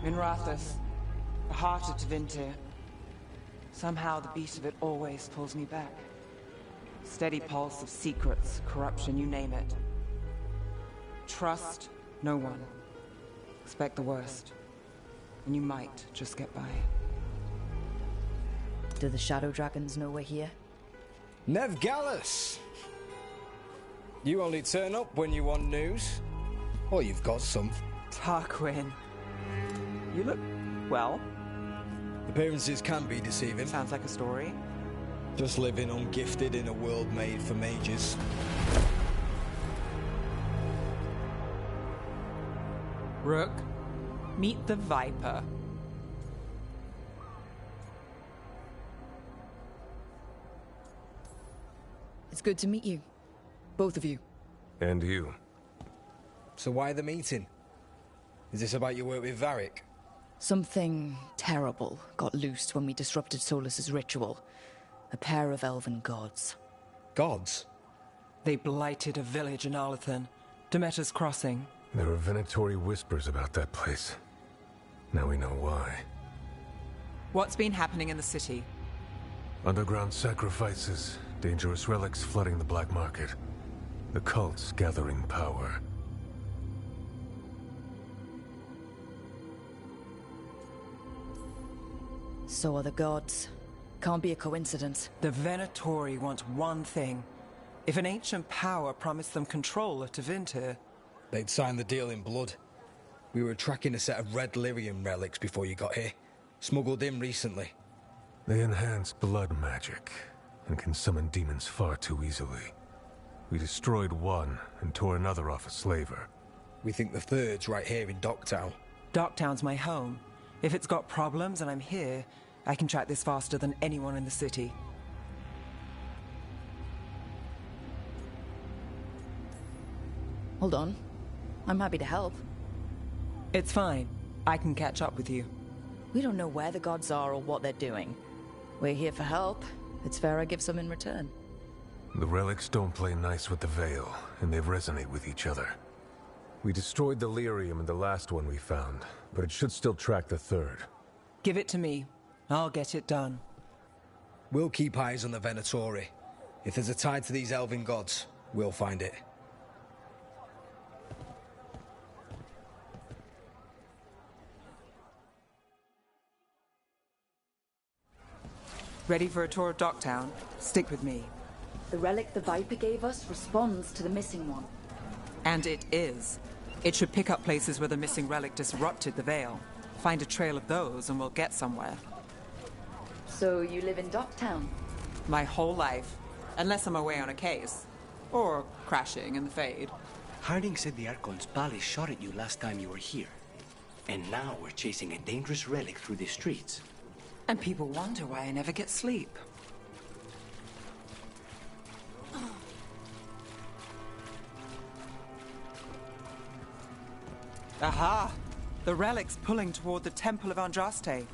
In Rathus, the heart of Tevinter. Somehow the beat of it always pulls me back. Steady pulse of secrets, corruption, you name it. Trust no one. Expect the worst. And you might just get by. Do the Shadow Dragons know we're here? Nev Gallus! You only turn up when you want news. Or you've got some. Tarquin. You look... well. Appearances can be deceiving. Sounds like a story. Just living ungifted in a world made for mages. Rook, meet the Viper. It's good to meet you. Both of you. And you. So why the meeting? Is this about your work with Varric? Something terrible got loosed when we disrupted Solus's ritual. A pair of elven gods. Gods? They blighted a village in Arlathan. Demeter's Crossing. There were venatory whispers about that place. Now we know why. What's been happening in the city? Underground sacrifices, dangerous relics flooding the black market. The cults gathering power. So are the gods. Can't be a coincidence. The Venatori want one thing. If an ancient power promised them control of Tevinter, they'd sign the deal in blood. We were tracking a set of red lyrium relics before you got here. Smuggled in recently. They enhance blood magic and can summon demons far too easily. We destroyed one and tore another off a slaver. We think the third's right here in Docktown. Docktown's my home. If it's got problems and I'm here, I can track this faster than anyone in the city. Hold on. I'm happy to help. It's fine. I can catch up with you. We don't know where the gods are or what they're doing. We're here for help. It's fair I give some in return. The relics don't play nice with the Veil, and they resonate with each other. We destroyed the lyrium in the last one we found, but it should still track the third. Give it to me. I'll get it done. We'll keep eyes on the Venatori. If there's a tie to these elven gods, we'll find it. Ready for a tour of Docktown? Stick with me. The relic the Viper gave us responds to the missing one. And it is. It should pick up places where the missing relic disrupted the Veil. Find a trail of those and we'll get somewhere. So you live in Docktown? My whole life. Unless I'm away on a case. Or crashing in the Fade. Harding said the Archon's palace shot at you last time you were here. And now we're chasing a dangerous relic through the streets. And people wonder why I never get sleep. Aha! The relic's pulling toward the Temple of Andraste.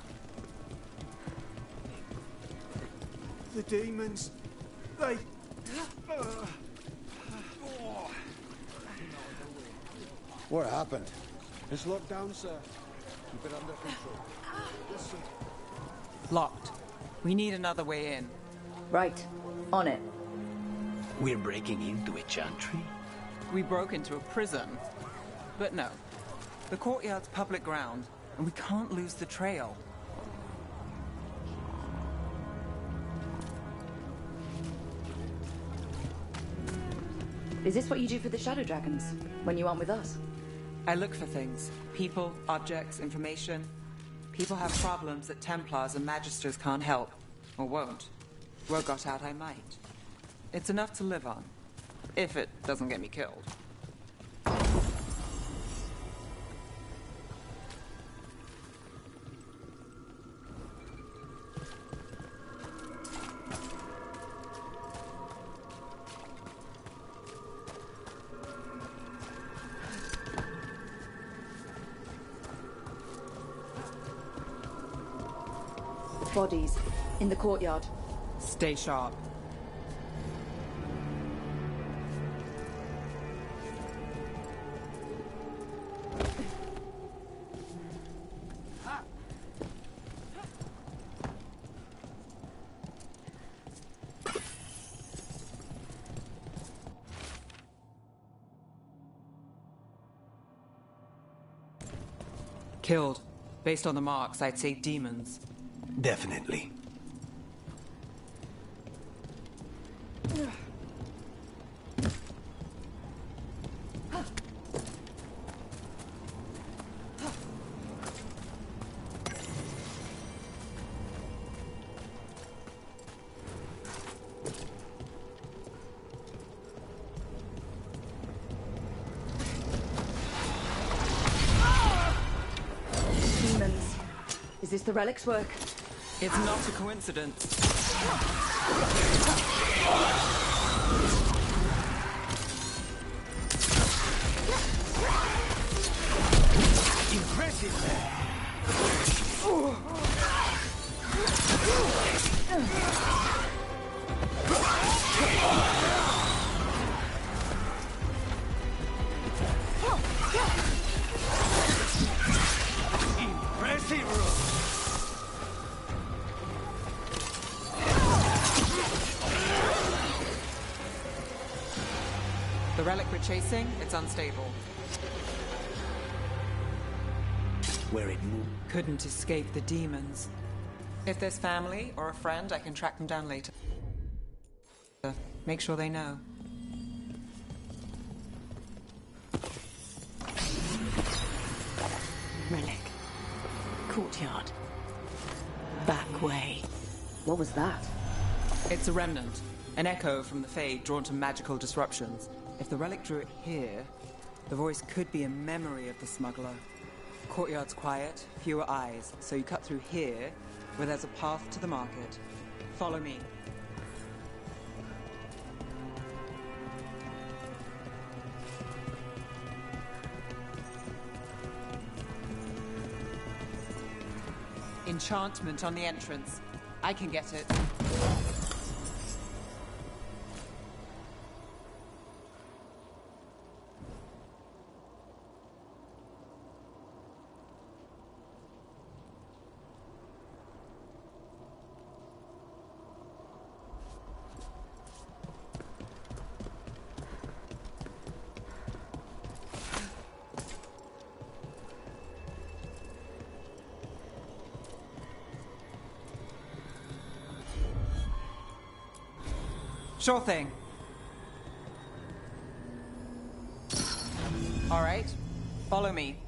The demons... they... What happened? It's locked down, sir. Keep it under control. Listen. Locked. We need another way in. Right. On it. We're breaking into a chantry? We broke into a prison. But no. The courtyard's public ground, and we can't lose the trail. Is this what you do for the Shadow Dragons, when you aren't with us? I look for things. People, objects, information. People have problems that Templars and Magisters can't help. Or won't. Were got out, I might. It's enough to live on. If it doesn't get me killed. Bodies. In the courtyard. Stay sharp. Killed. Based on the marks, I'd say demons. Definitely. Demons. Is this the relic's work? It's not a coincidence. The relic we're chasing, it's unstable. Where it moved. Couldn't escape the demons. If there's family or a friend, I can track them down later. Make sure they know. Relic. Courtyard. Back way. What was that? It's a remnant. An echo from the Fade drawn to magical disruptions. If the relic drew it here, the voice could be a memory of the smuggler. Courtyard's quiet, fewer eyes, so you cut through here, where there's a path to the market. Follow me. Enchantment on the entrance. I can get it. Sure thing. All right, follow me.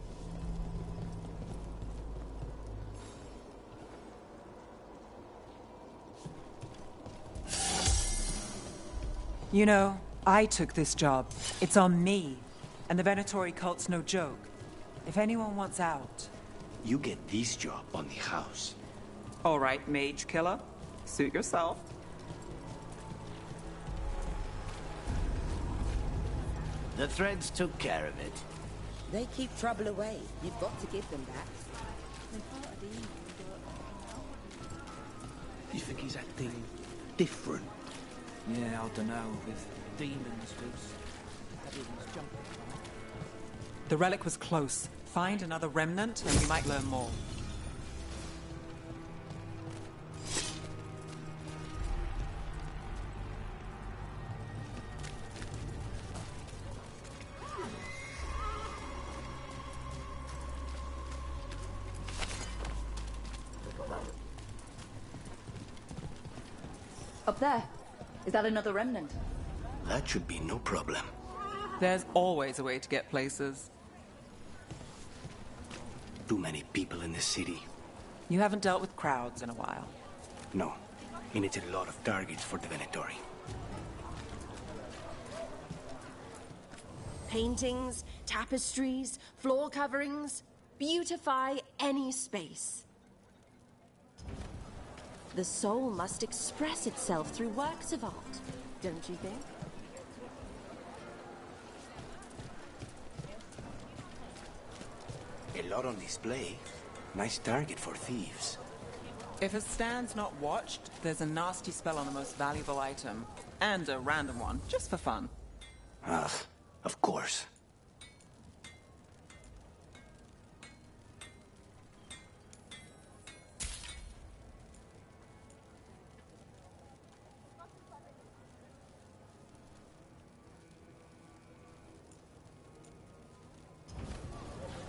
You know, I took this job. It's on me. And the Venatori cult's no joke. If anyone wants out... You get this job on the house. All right, mage killer. Suit yourself. The threads took care of it. They keep trouble away. You've got to give them that. You think he's acting different? Yeah, I don't know, with demons loose. Jumping. The relic was close. Find another remnant and we might learn more. Up there. Is that another remnant? That should be no problem. There's always a way to get places. Too many people in the city. You haven't dealt with crowds in a while. No, and it's a lot of targets for the Venatori. Paintings, tapestries, floor coverings. Beautify any space. The soul must express itself through works of art, don't you think? A lot on display. Nice target for thieves. If a stand's not watched, there's a nasty spell on the most valuable item. And a random one, just for fun. Ugh, of course.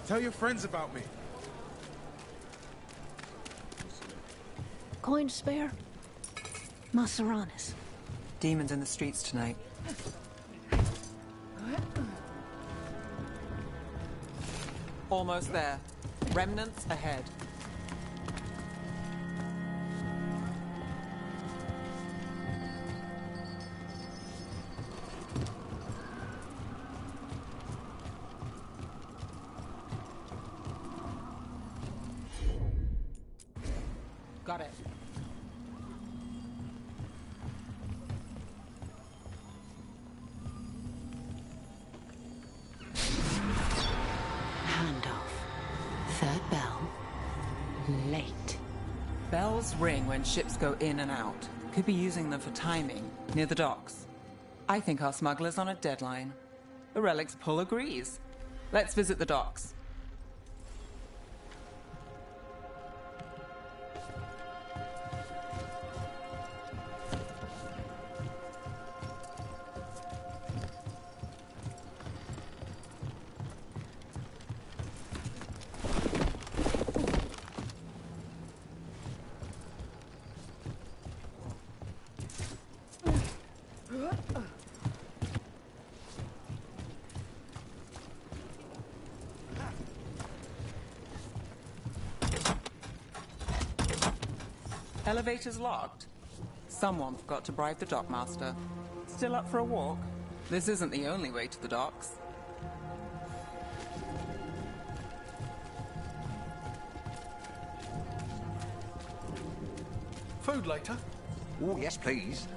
Tell your friends about me. coin to spare? Maseranis. Demons in the streets tonight. Almost there. Remnants ahead. Got it. Third bell. Late. Bells ring when ships go in and out. Could be using them for timing, near the docks. I think our smuggler's on a deadline. The Relic's pull agrees. Let's visit the docks. Elevator's locked. Someone forgot to bribe the dockmaster. Still up for a walk? This isn't the only way to the docks. Food later? Oh, yes, please.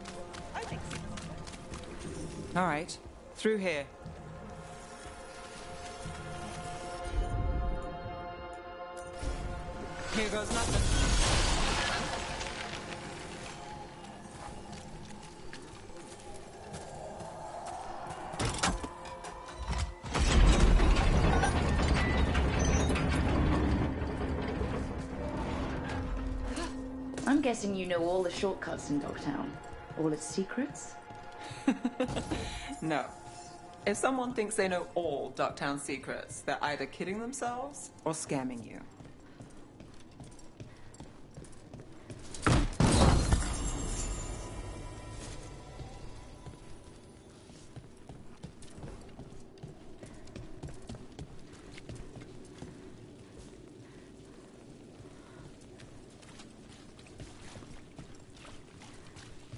All right, through here. Here goes nothing. I'm guessing you know all the shortcuts in Dogtown. All its secrets? No. If someone thinks they know all Ducktown secrets, they're either kidding themselves or scamming you.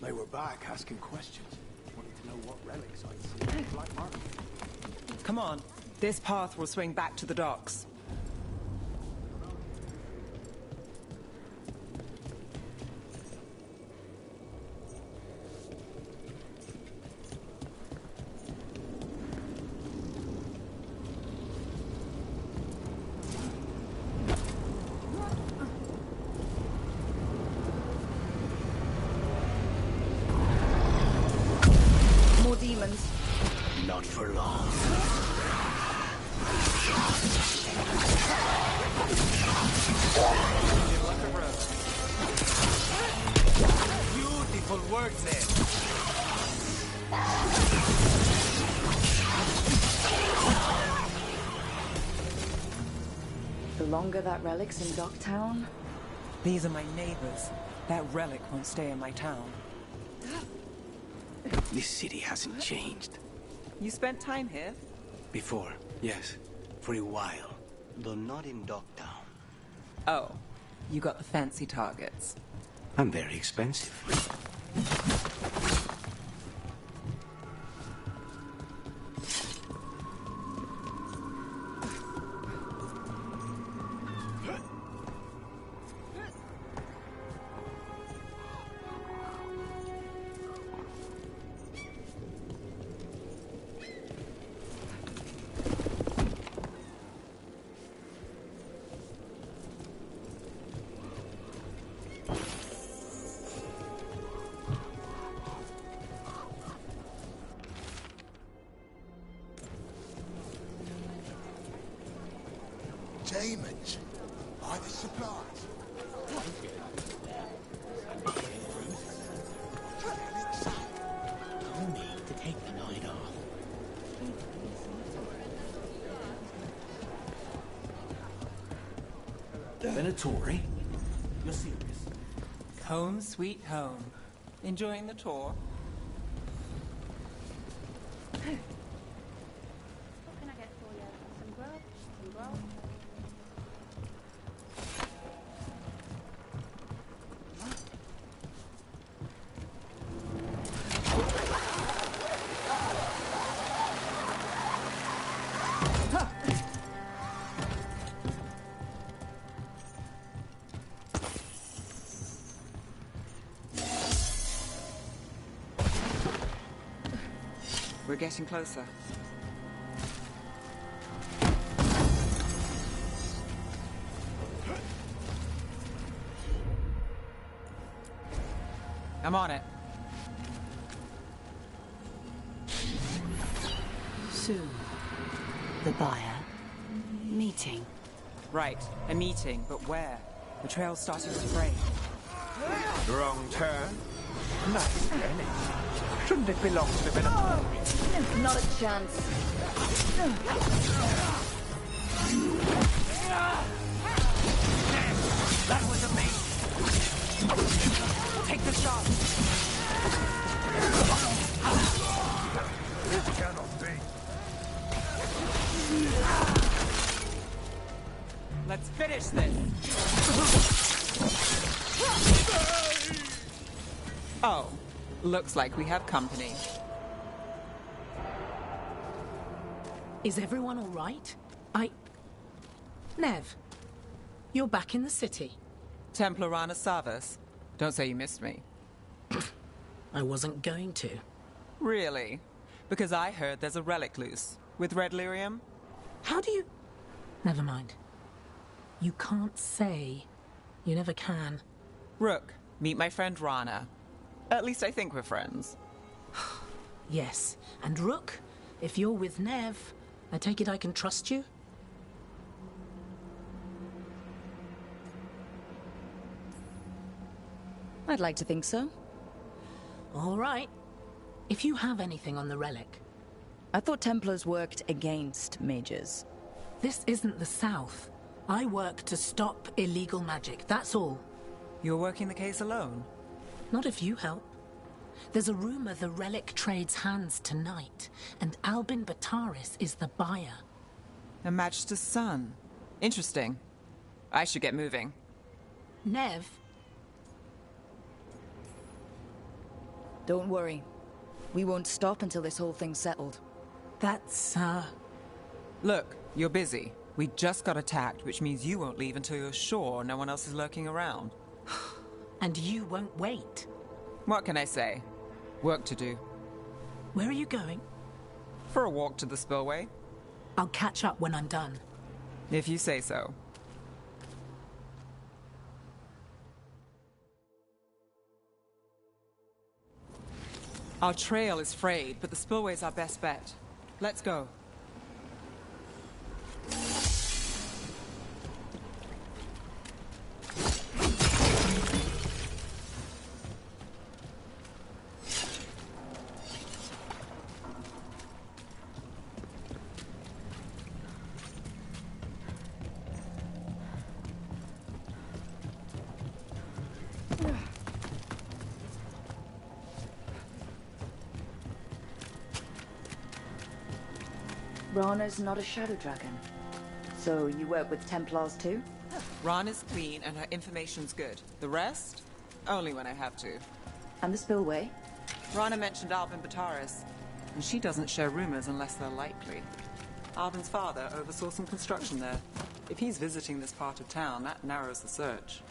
They were back asking questions. Wanted to know what relics I'd seen in Black Market. Come on. This path will swing back to the docks. Demons. Not for long. Beautiful work there. The longer that relic's in Dogtown... These are my neighbors. That relic won't stay in my town. This city hasn't changed. You spent time here? Before, yes. For a while. Though not in Dogtown. Oh, you got the fancy targets. I'm very expensive. Demons. Buy the supplies. No need to take the night off. Venatori? You're serious? Home sweet home. Enjoying the tour? What can I get for you? Some grub? Some grub? We're getting closer. I'm on it. Soon. The buyer. Meeting. Right, a meeting, but where? The trail's starting to fray. Wrong turn. Nice, Rennie. Shouldn't it belong to the minute? Not a chance. That was amazing. Take the shot. It cannot be. Let's finish this. Oh, looks like we have company. Is everyone all right? Nev, you're back in the city. Templar Rana Savas. Don't say you missed me. I wasn't going to. Really? Because I heard there's a relic loose. With red lyrium? How do you... Never mind. You can't say. You never can. Rook, meet my friend Rana. At least I think we're friends. Yes. And Rook, if you're with Nev, I take it I can trust you? I'd like to think so. All right. If you have anything on the relic. I thought Templars worked against mages. This isn't the South. I work to stop illegal magic, that's all. You're working the case alone? Not if you help. There's a rumor the relic trades hands tonight, and Albin Bataris is the buyer. A Magister's son. Interesting. I should get moving. Nev? Don't worry. We won't stop until this whole thing's settled. That's, Look, you're busy. We just got attacked, which means you won't leave until you're sure no one else is lurking around. And you won't wait. What can I say? Work to do. Where are you going? For a walk to the spillway. I'll catch up when I'm done. If you say so. Our trail is frayed, but the spillway's our best bet. Let's go. Rana's not a shadow dragon. So you work with Templars too? Rana's clean and her information's good. The rest? Only when I have to. And the spillway? Rana mentioned Albin Bataris, and she doesn't share rumors unless they're likely. Albin's father oversaw some construction there. If he's visiting this part of town, that narrows the search.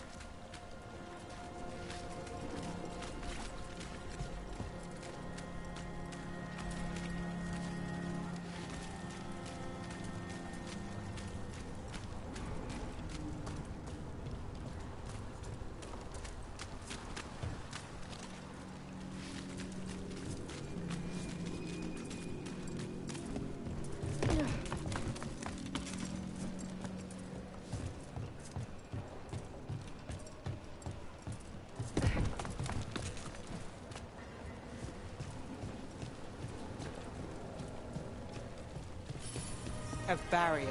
A barrier.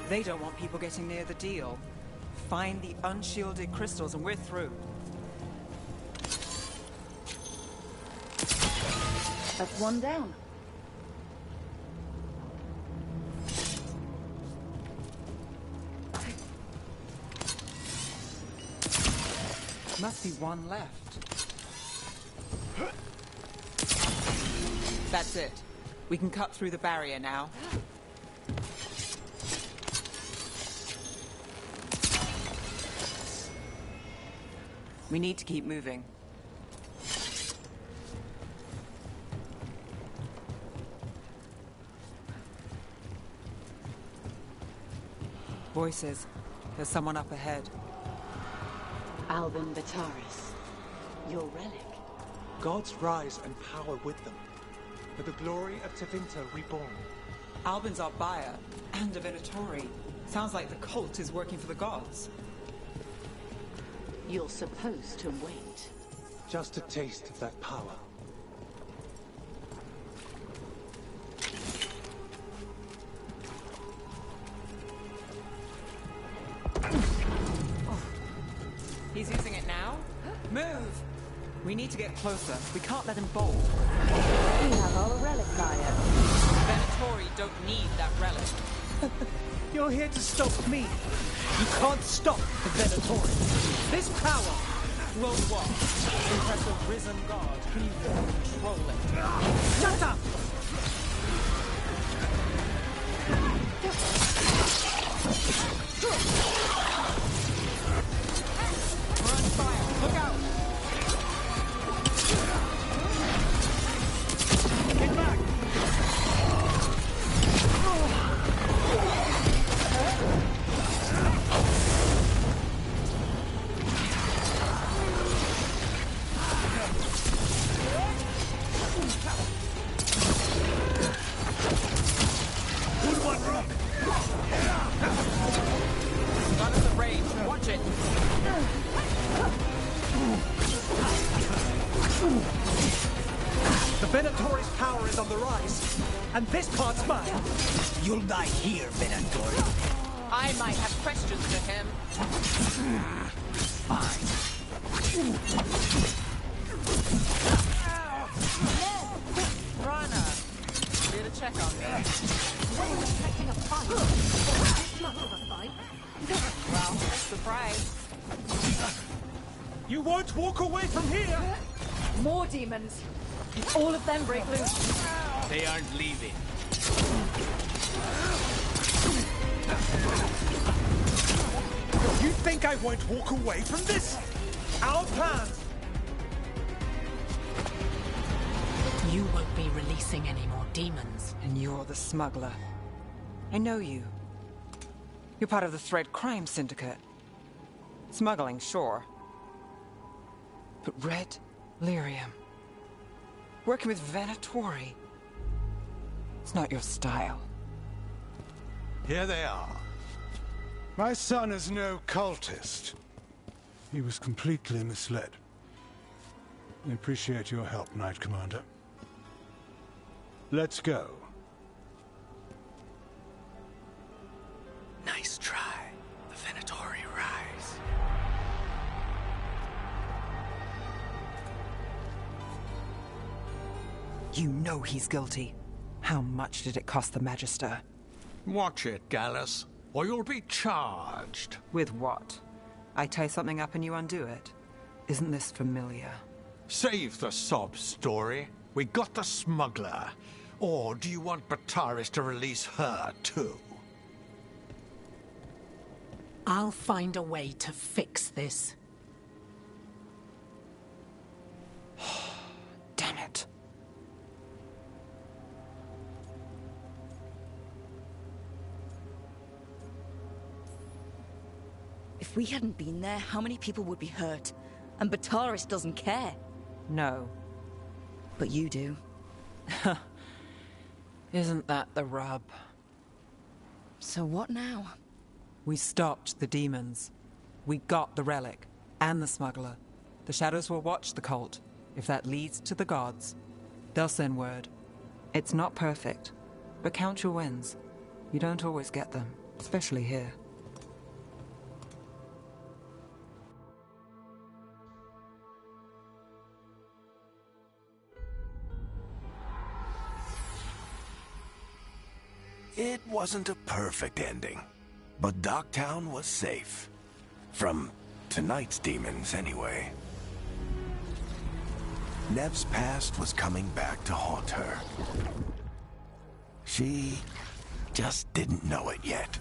They don't want people getting near the deal. Find the unshielded crystals and we're through. That's one down. Must be one left. That's it. We can cut through the barrier now. We need to keep moving. Voices. There's someone up ahead. Albin Bataris, your relic. Gods rise and power with them. For the glory of Tevinter reborn. Albin's our buyer, and a Venatori. Sounds like the cult is working for the gods. You're supposed to wait. Just a taste of that power. He's using it now? Move! We need to get closer. We can't let him bolt. We have our relic buyer. Venatori don't need that relic. You're here to stop me. You can't stop the Venatori. This power will what? Impress a risen god. Can you control it? Shut up! We're on fire. Look out! Get back! Got us a range. Watch it. The Venatori's power is on the rise, and this part's mine. You'll die here, Venatori. I might have questions for him. Fine. Rana, here to check on me. Wasn't expecting a fight. This much of a fight. Well, surprise. You won't walk away from here! More demons. If all of them break loose. They aren't leaving. You think I won't walk away from this? Our plans! You won't be releasing any more demons. And you're the smuggler. I know you. You're part of the Thread Crime Syndicate. Smuggling, sure. But Red Lyrium. Working with Venatori. It's not your style. Here they are. My son is no cultist. He was completely misled. I appreciate your help, Knight Commander. Let's go. Nice try. The Venatori rise. You know he's guilty. How much did it cost the Magister? Watch it, Gallus, or you'll be charged. With what? I tie something up and you undo it? Isn't this familiar? Save the sob story. We got the smuggler. Or do you want Bataris to release her, too? I'll find a way to fix this. Damn it. If we hadn't been there, how many people would be hurt? And Bataris doesn't care. No. But you do. Isn't that the rub? So what now? We stopped the demons. We got the relic. And the smuggler. The shadows will watch the cult. If that leads to the gods, they'll send word. It's not perfect, but count your wins. You don't always get them, especially here. It wasn't a perfect ending, but Docktown was safe. From tonight's demons, anyway. Nev's past was coming back to haunt her. She just didn't know it yet.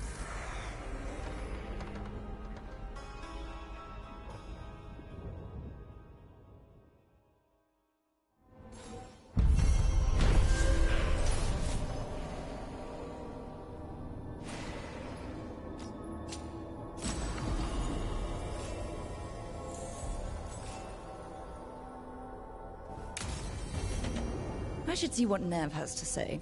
I should see what Nev has to say.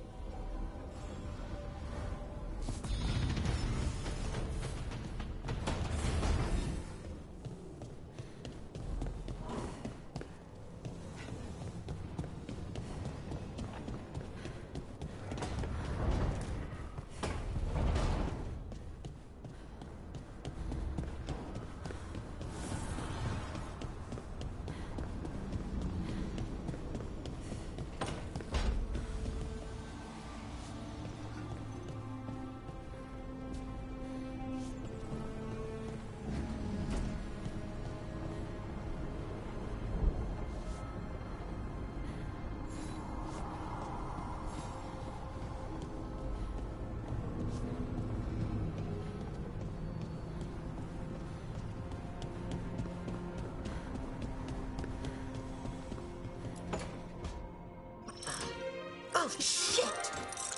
Oh, shit!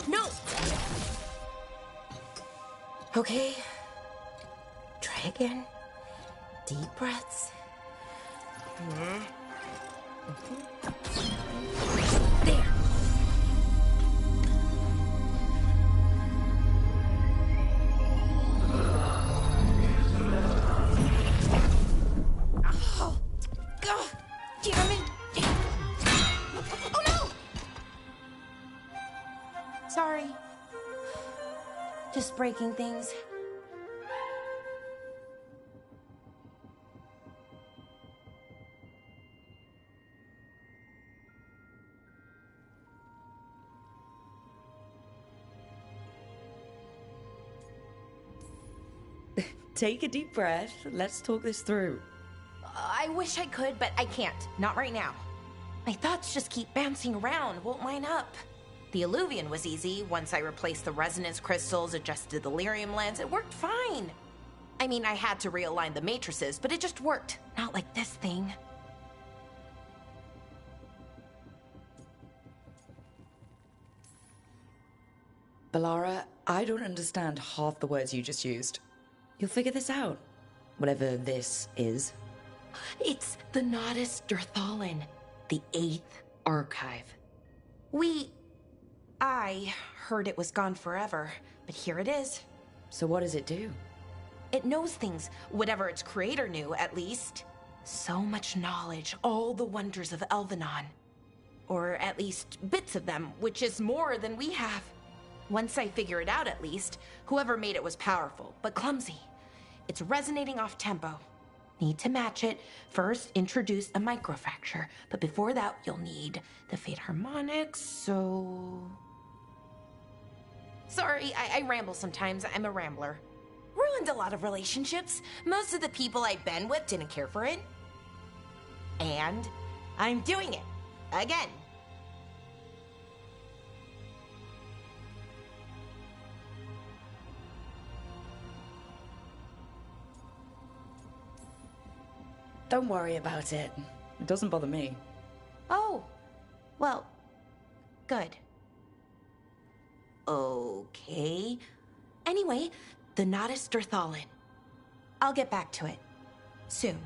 No! Okay. Try again. Deep breaths. There. Oh, God, damn it! Oh no! Sorry. Just breaking things. Take a deep breath. Let's talk this through. I wish I could, but I can't. Not right now. My thoughts just keep bouncing around, won't line up. The Illuvian was easy. Once I replaced the resonance crystals, adjusted the lyrium lens, it worked fine. I mean, I had to realign the matrices, but it just worked. Not like this thing. Balara, I don't understand half the words you just used. You'll figure this out. Whatever this is. It's the Nodus Durthalin, the 8th archive. I heard it was gone forever, but here it is. So what does it do? It knows things, whatever its creator knew, at least. So much knowledge, all the wonders of Elvenon. Or at least bits of them, which is more than we have. Once I figure it out, at least, whoever made it was powerful, but clumsy. It's resonating off tempo. Need to match it. First, introduce a microfracture, but before that, you'll need the Fate Harmonics, so... Sorry, I ramble sometimes. I'm a rambler. Ruined a lot of relationships. Most of the people I've been with didn't care for it. And I'm doing it. Again. Don't worry about it. It doesn't bother me. Oh. Well, good. Okay. Anyway, the Nodus Durthalin. I'll get back to it. Soon.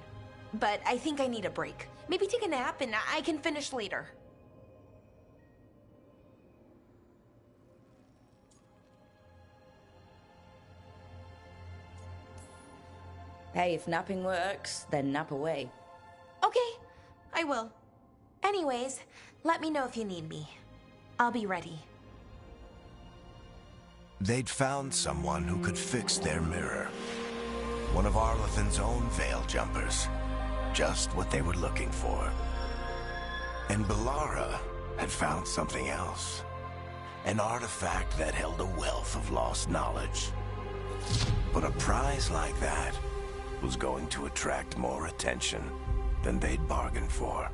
But I think I need a break. Maybe take a nap and I can finish later. Hey, if napping works, then nap away. Okay, I will. Anyways, let me know if you need me. I'll be ready. They'd found someone who could fix their mirror. One of Arlathan's own Veil Jumpers. Just what they were looking for. And Balara had found something else. An artifact that held a wealth of lost knowledge. But a prize like that was going to attract more attention than they'd bargained for.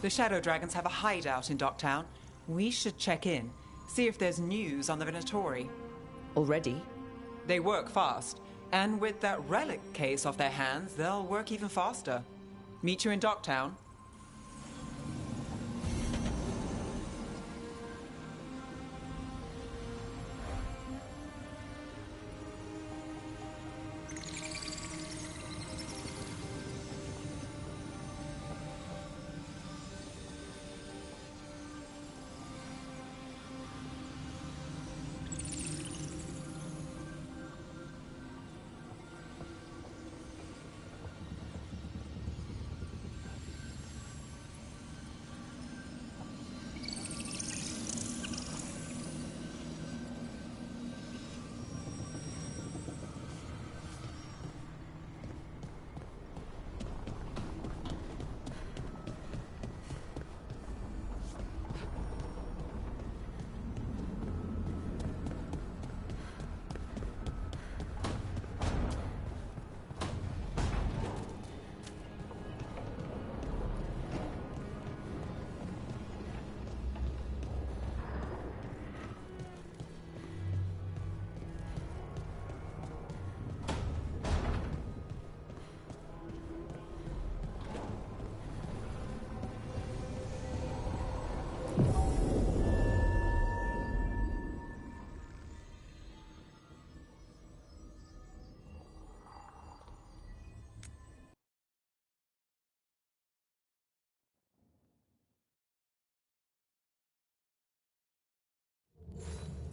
The Shadow Dragons have a hideout in Docktown. We should check in, see if there's news on the Venatori. Already? They work fast, and with that relic case off their hands, they'll work even faster. Meet you in Docktown.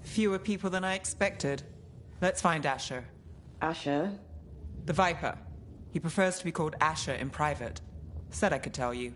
Fewer people than I expected. Let's find Asher. Asher? The Viper. He prefers to be called Asher in private. Said I could tell you.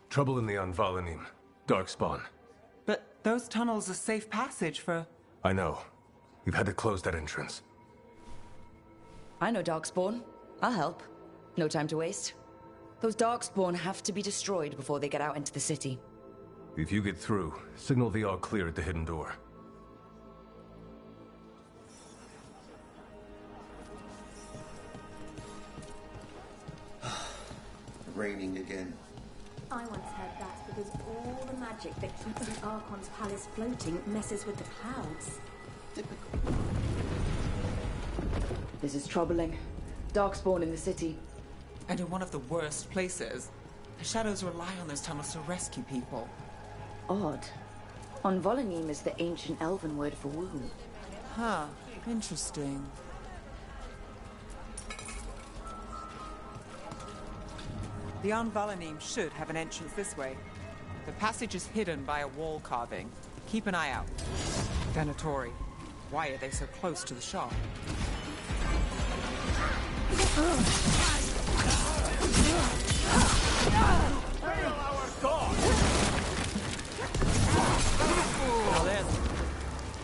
Trouble in the Anvalanim. Darkspawn. But those tunnels are safe passage for... I know. We've had to close that entrance. I know Darkspawn. I'll help. No time to waste. Those Darkspawn have to be destroyed before they get out into the city. If you get through, signal the all clear at the hidden door. Raining again. I once heard that's because all the magic that keeps the Archon's palace floating messes with the clouds. Typical. This is troubling. Darkspawn in the city. And in one of the worst places. The Shadows rely on those tunnels to rescue people. Odd. Anvalanim is the ancient elven word for womb. Huh. Interesting. The Anvalanim should have an entrance this way. The passage is hidden by a wall carving. Keep an eye out. Venatori. Why are they so close to the shop?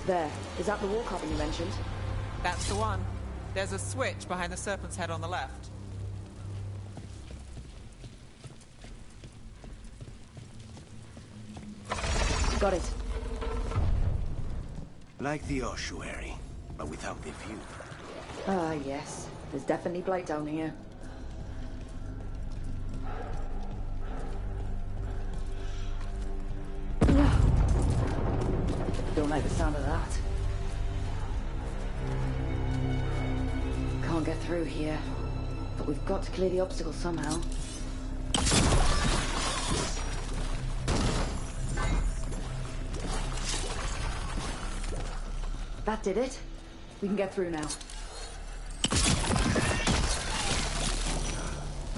There. Is that the wall carving you mentioned? That's the one. There's a switch behind the serpent's head on the left. Got it. Like the ossuary, but without the view. Ah, yes. There's definitely blight down here. Don't like the sound of that. Can't get through here, but we've got to clear the obstacle somehow. That did it. We can get through now.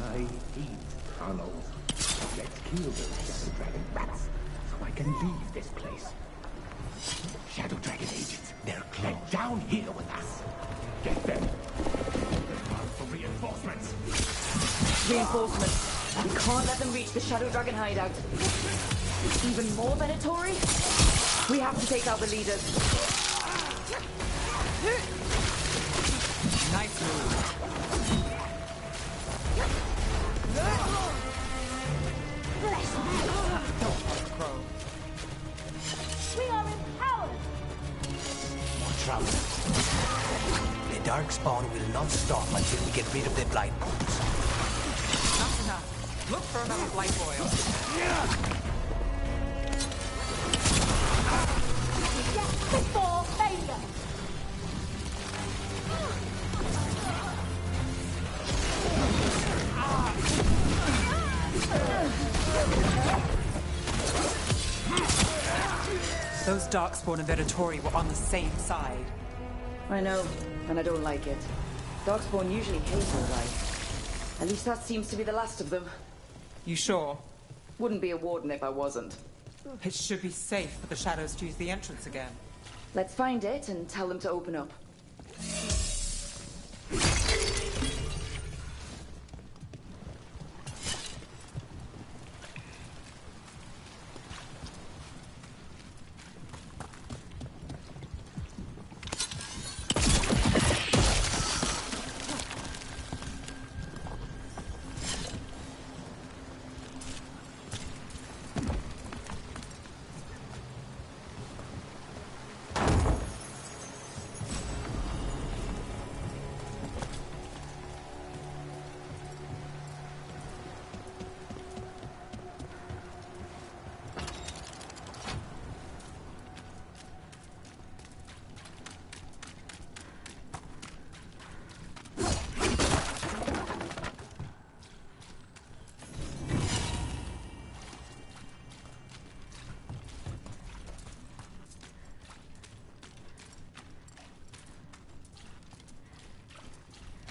I hate tunnels. Let's kill those Shadow Dragon rats so I can leave this place. Shadow Dragon agents, they're down here with us. Get them. They're out for reinforcements. Reinforcements. We can't let them reach the Shadow Dragon hideout. Even more Venatori? We have to take out the leaders. Nice move. Crow. We are empowered! More trouble. The Darkspawn will not stop until we get rid of the blight bombs. That's enough. Look for another blight boil. Before failure! Those Darkspawn and Venatori were on the same side. I know, and I don't like it. Darkspawn usually hate all right. At least that seems to be the last of them. You sure? Wouldn't be a warden if I wasn't. It should be safe for the shadows to use the entrance again. Let's find it and tell them to open up.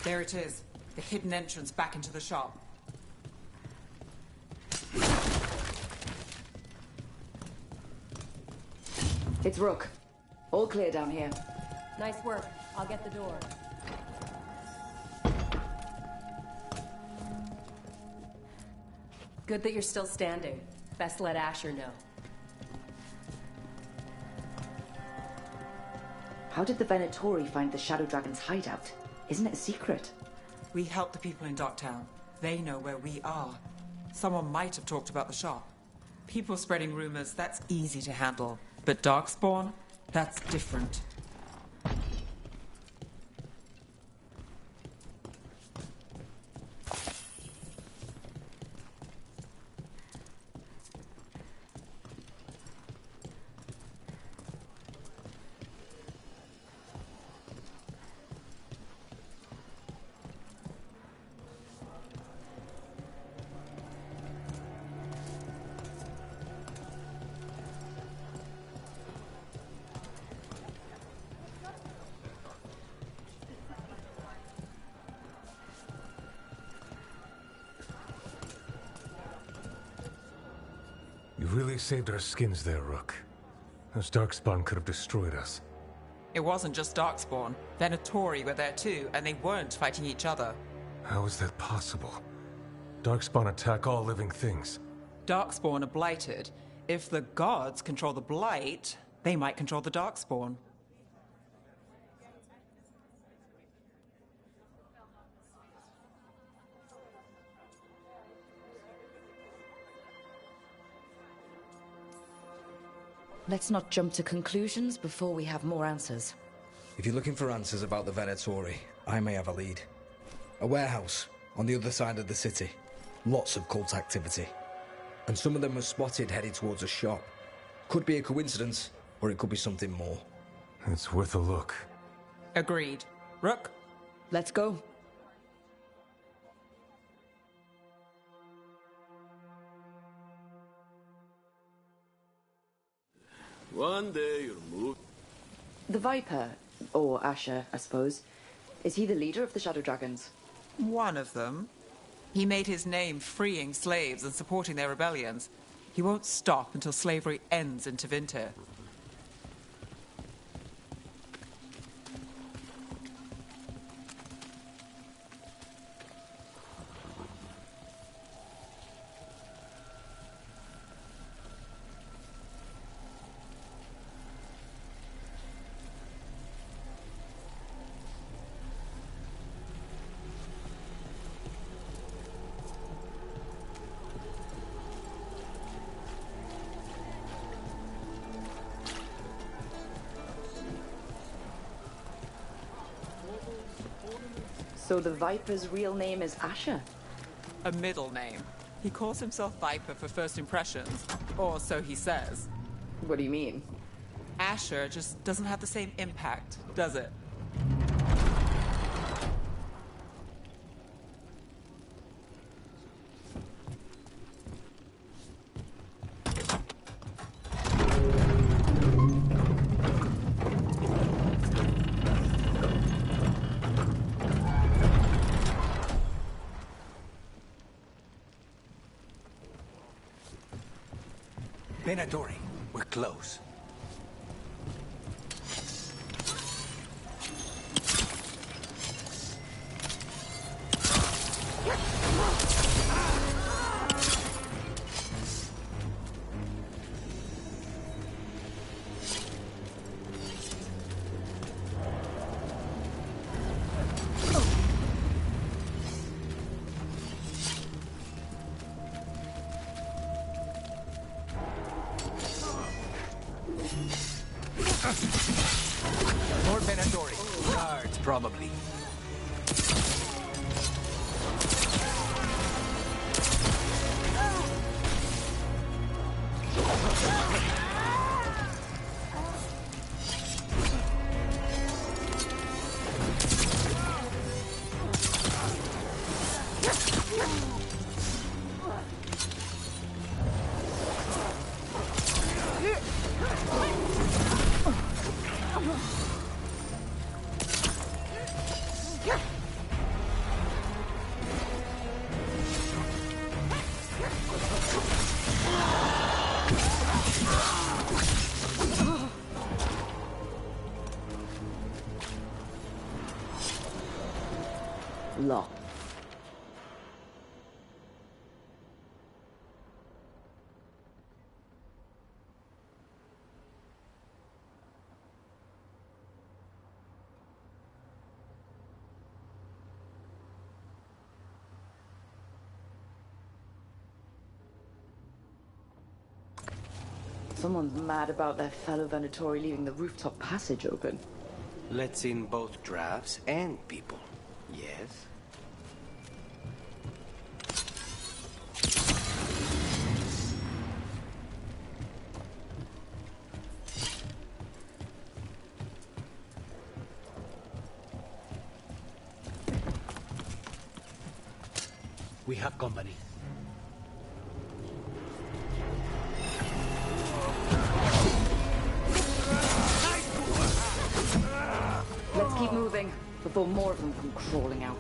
There it is. The hidden entrance back into the shop. It's Rook. All clear down here. Nice work. I'll get the door. Good that you're still standing. Best let Asher know. How did the Venatori find the Shadow Dragon's hideout? Isn't it a secret? We help the people in Docktown. They know where we are. Someone might have talked about the shop. People spreading rumors, that's easy to handle. But Darkspawn? That's different. You really saved our skins there, Rook. Those Darkspawn could have destroyed us. It wasn't just Darkspawn. Venatori were there too, and they weren't fighting each other. How is that possible? Darkspawn attack all living things. Darkspawn are blighted. If the gods control the blight, they might control the Darkspawn. Let's not jump to conclusions before we have more answers. If you're looking for answers about the Venatori, I may have a lead. A warehouse on the other side of the city. Lots of cult activity. And some of them were spotted headed towards a shop. Could be a coincidence, or it could be something more. It's worth a look. Agreed. Rook? Let's go. One day you'll move. The Viper, or Asher, I suppose. Is he the leader of the Shadow Dragons? One of them. He made his name freeing slaves and supporting their rebellions. He won't stop until slavery ends in Tevinter. So the Viper's real name is Asher? A middle name. He calls himself Viper for first impressions. Or so he says. What do you mean? Asher just doesn't have the same impact, does it? Venatori, we're close. More Venatori. Guards, probably. Law. Someone's mad about their fellow Venatori leaving the rooftop passage open. Let's in both drafts and people. Yes? We have company. Let's keep moving before more of them come crawling out.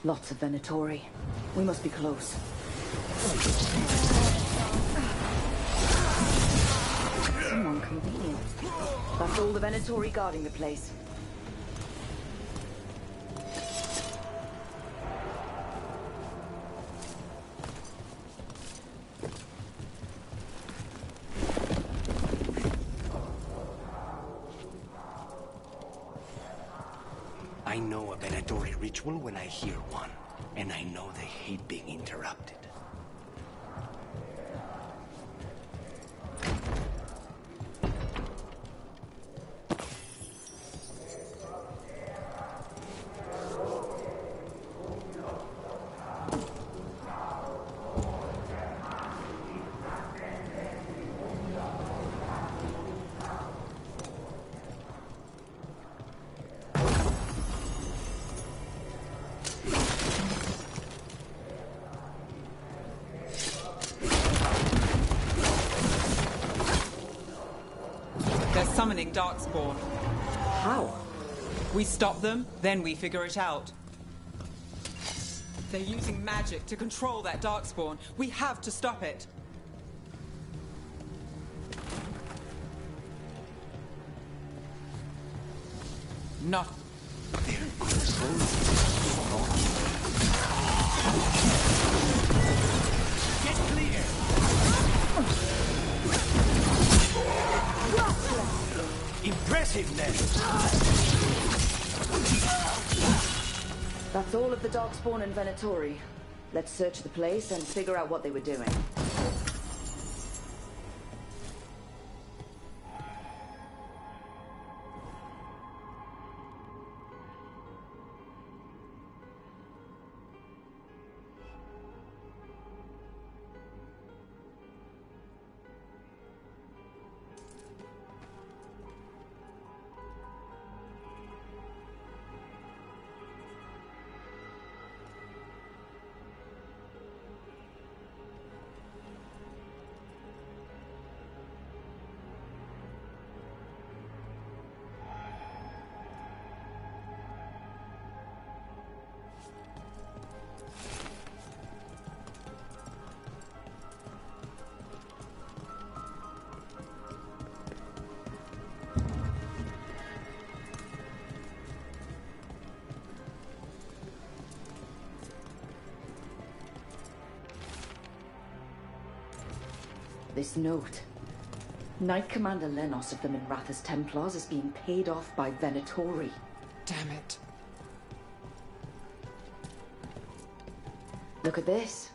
Lots of Venatori. We must be close. Someone convenient. That's all the Venatori guarding the place. I know a Venatori ritual when I hear one, and I know they hate being interrupted. They're summoning Darkspawn. How? We stop them, then we figure it out. They're using magic to control that Darkspawn. We have to stop it. Not. They're controlling. Get clear! Impressiveness! That's all of the Darkspawn and Venatori. Let's search the place and figure out what they were doing. This note. Knight Commander Lenos of the Minrathous Templars is being paid off by Venatori. Damn it. Look at this.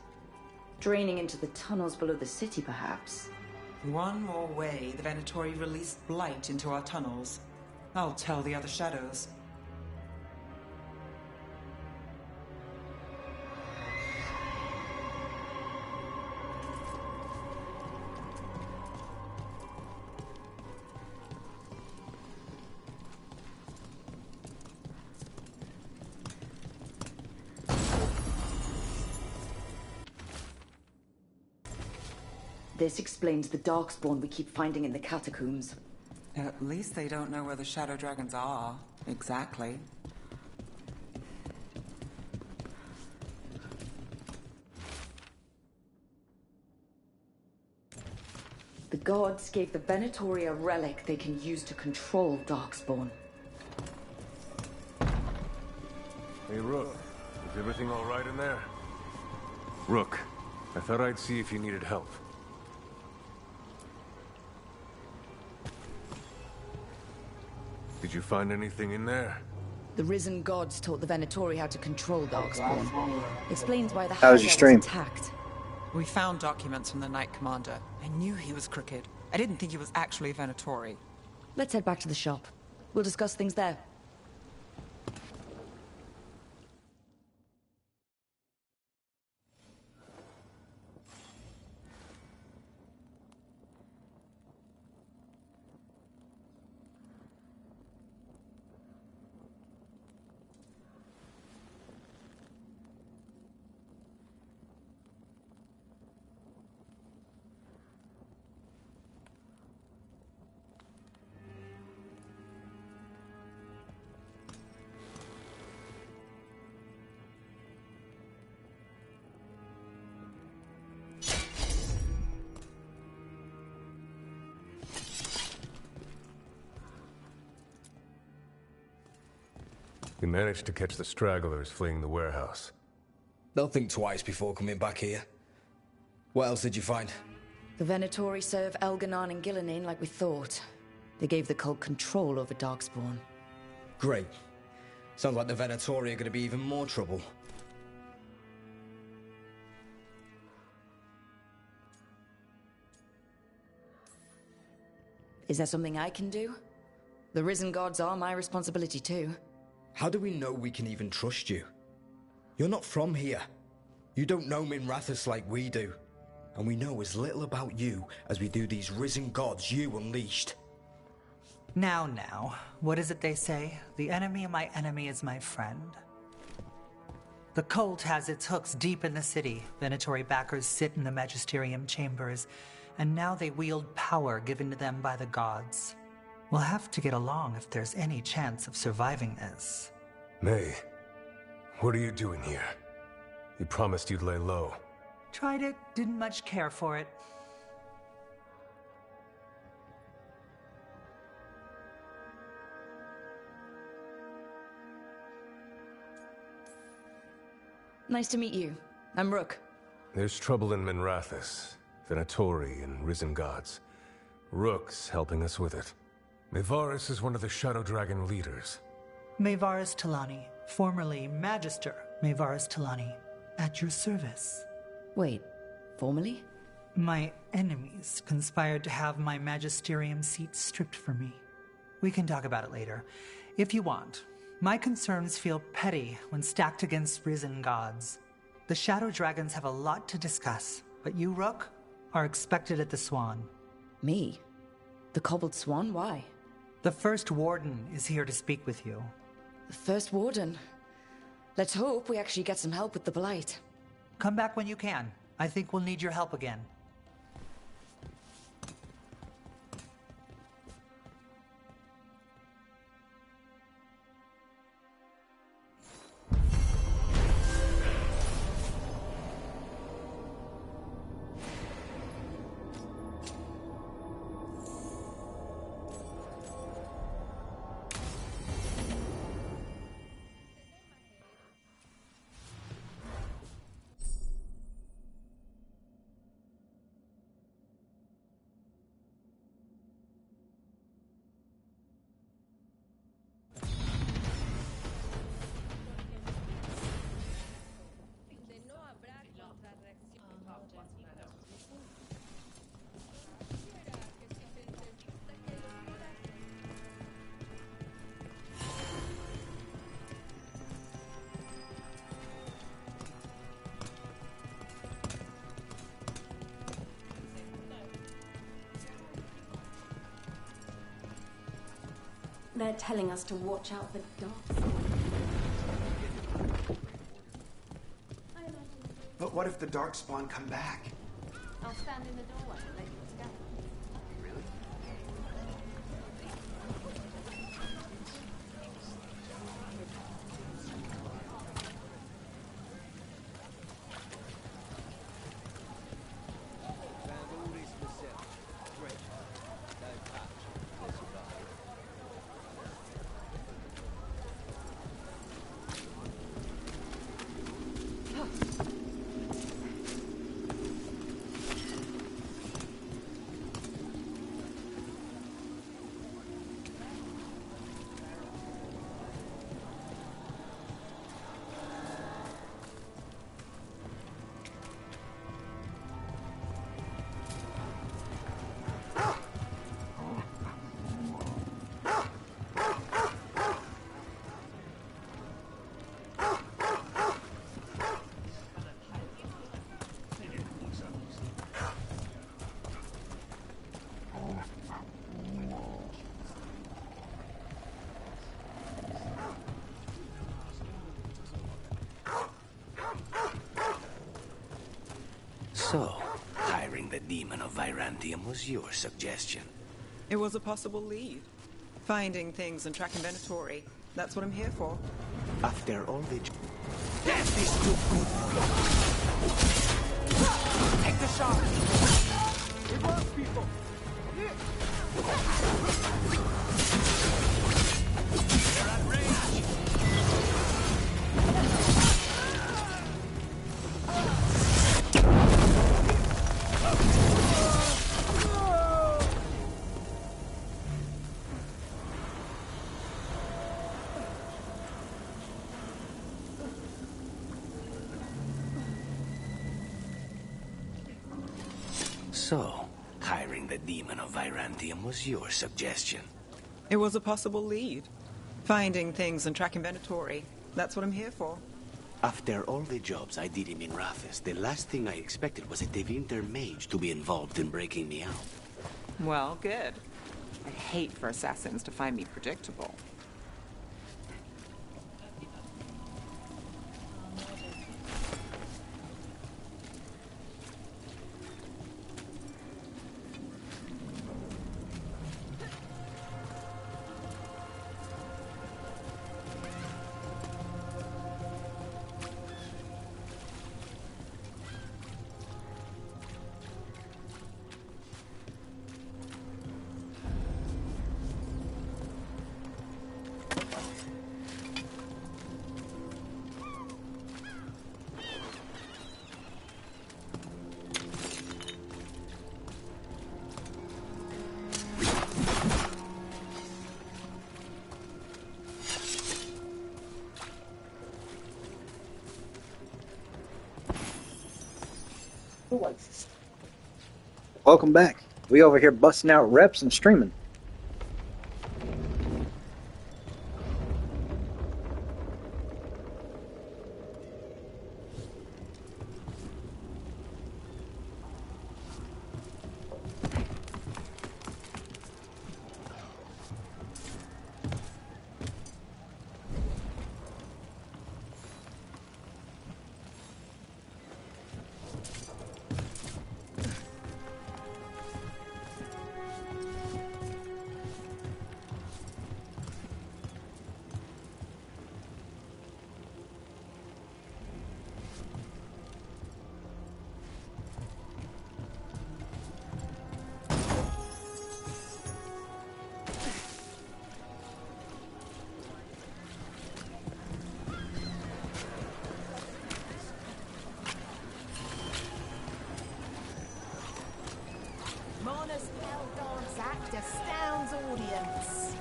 Draining into the tunnels below the city, perhaps. One more way the Venatori released blight into our tunnels. I'll tell the other shadows. This explains the Darkspawn we keep finding in the catacombs. At least they don't know where the Shadow Dragons are. Exactly. The gods gave the Venatori a relic they can use to control Darkspawn. Hey, Rook. Is everything all right in there? Rook, I thought I'd see if you needed help. Did you find anything in there? The risen gods taught the Venatori how to control Darkspawn. Explains why the How was your stream? was attacked. We found documents from the Knight Commander. I knew he was crooked. I didn't think he was actually a Venatori. Let's head back to the shop. We'll discuss things there. We managed to catch the stragglers fleeing the warehouse. They'll think twice before coming back here. What else did you find? The Venatori serve Elganon and Gillenane like we thought. They gave the cult control over Darkspawn. Great. Sounds like the Venatori are going to be even more trouble. Is there something I can do? The Risen Gods are my responsibility too. How do we know we can even trust you? You're not from here. You don't know Minrathous like we do. And we know as little about you as we do these Risen Gods you unleashed. Now, what is it they say? The enemy of my enemy is my friend. The cult has its hooks deep in the city. Venatori backers sit in the Magisterium chambers, and now they wield power given to them by the gods. We'll have to get along if there's any chance of surviving this. May, what are you doing here? You promised you'd lay low. Tried it, didn't much care for it. Nice to meet you. I'm Rook. There's trouble in Minrathous, Venatori and Risen Gods. Rook's helping us with it. Mayvaris is one of the Shadow Dragon leaders. Mayvaris Talani, formerly Magister Mayvaris Talani, at your service. Wait, formerly? My enemies conspired to have my magisterium seat stripped from me. We can talk about it later, if you want. My concerns feel petty when stacked against Risen Gods. The Shadow Dragons have a lot to discuss, but you, Rook, are expected at the Swan. Me? The Cobbled Swan? Why? The First Warden is here to speak with you. The First Warden? Let's hope we actually get some help with the Blight. Come back when you can. I think we'll need your help again. They're telling us to watch out for dogs. But what if the Darkspawn come back? I'll stand in the doorway and let you escape. So, hiring the demon of Virantium was your suggestion. It was a possible lead. Finding things and tracking Venatori. That's what I'm here for. After all the... Death is too good for you! Take the shot! It works, people! They're at range! So, hiring the demon of Virantium was your suggestion. It was a possible lead. Finding things and tracking Venatori. That's what I'm here for. After all the jobs I did in Minrathis, the last thing I expected was a Devinter mage to be involved in breaking me out. Well, good. I hate for assassins to find me predictable. Welcome back. We over here busting out reps and streaming. Mona's Hell Dance Act astounds audience.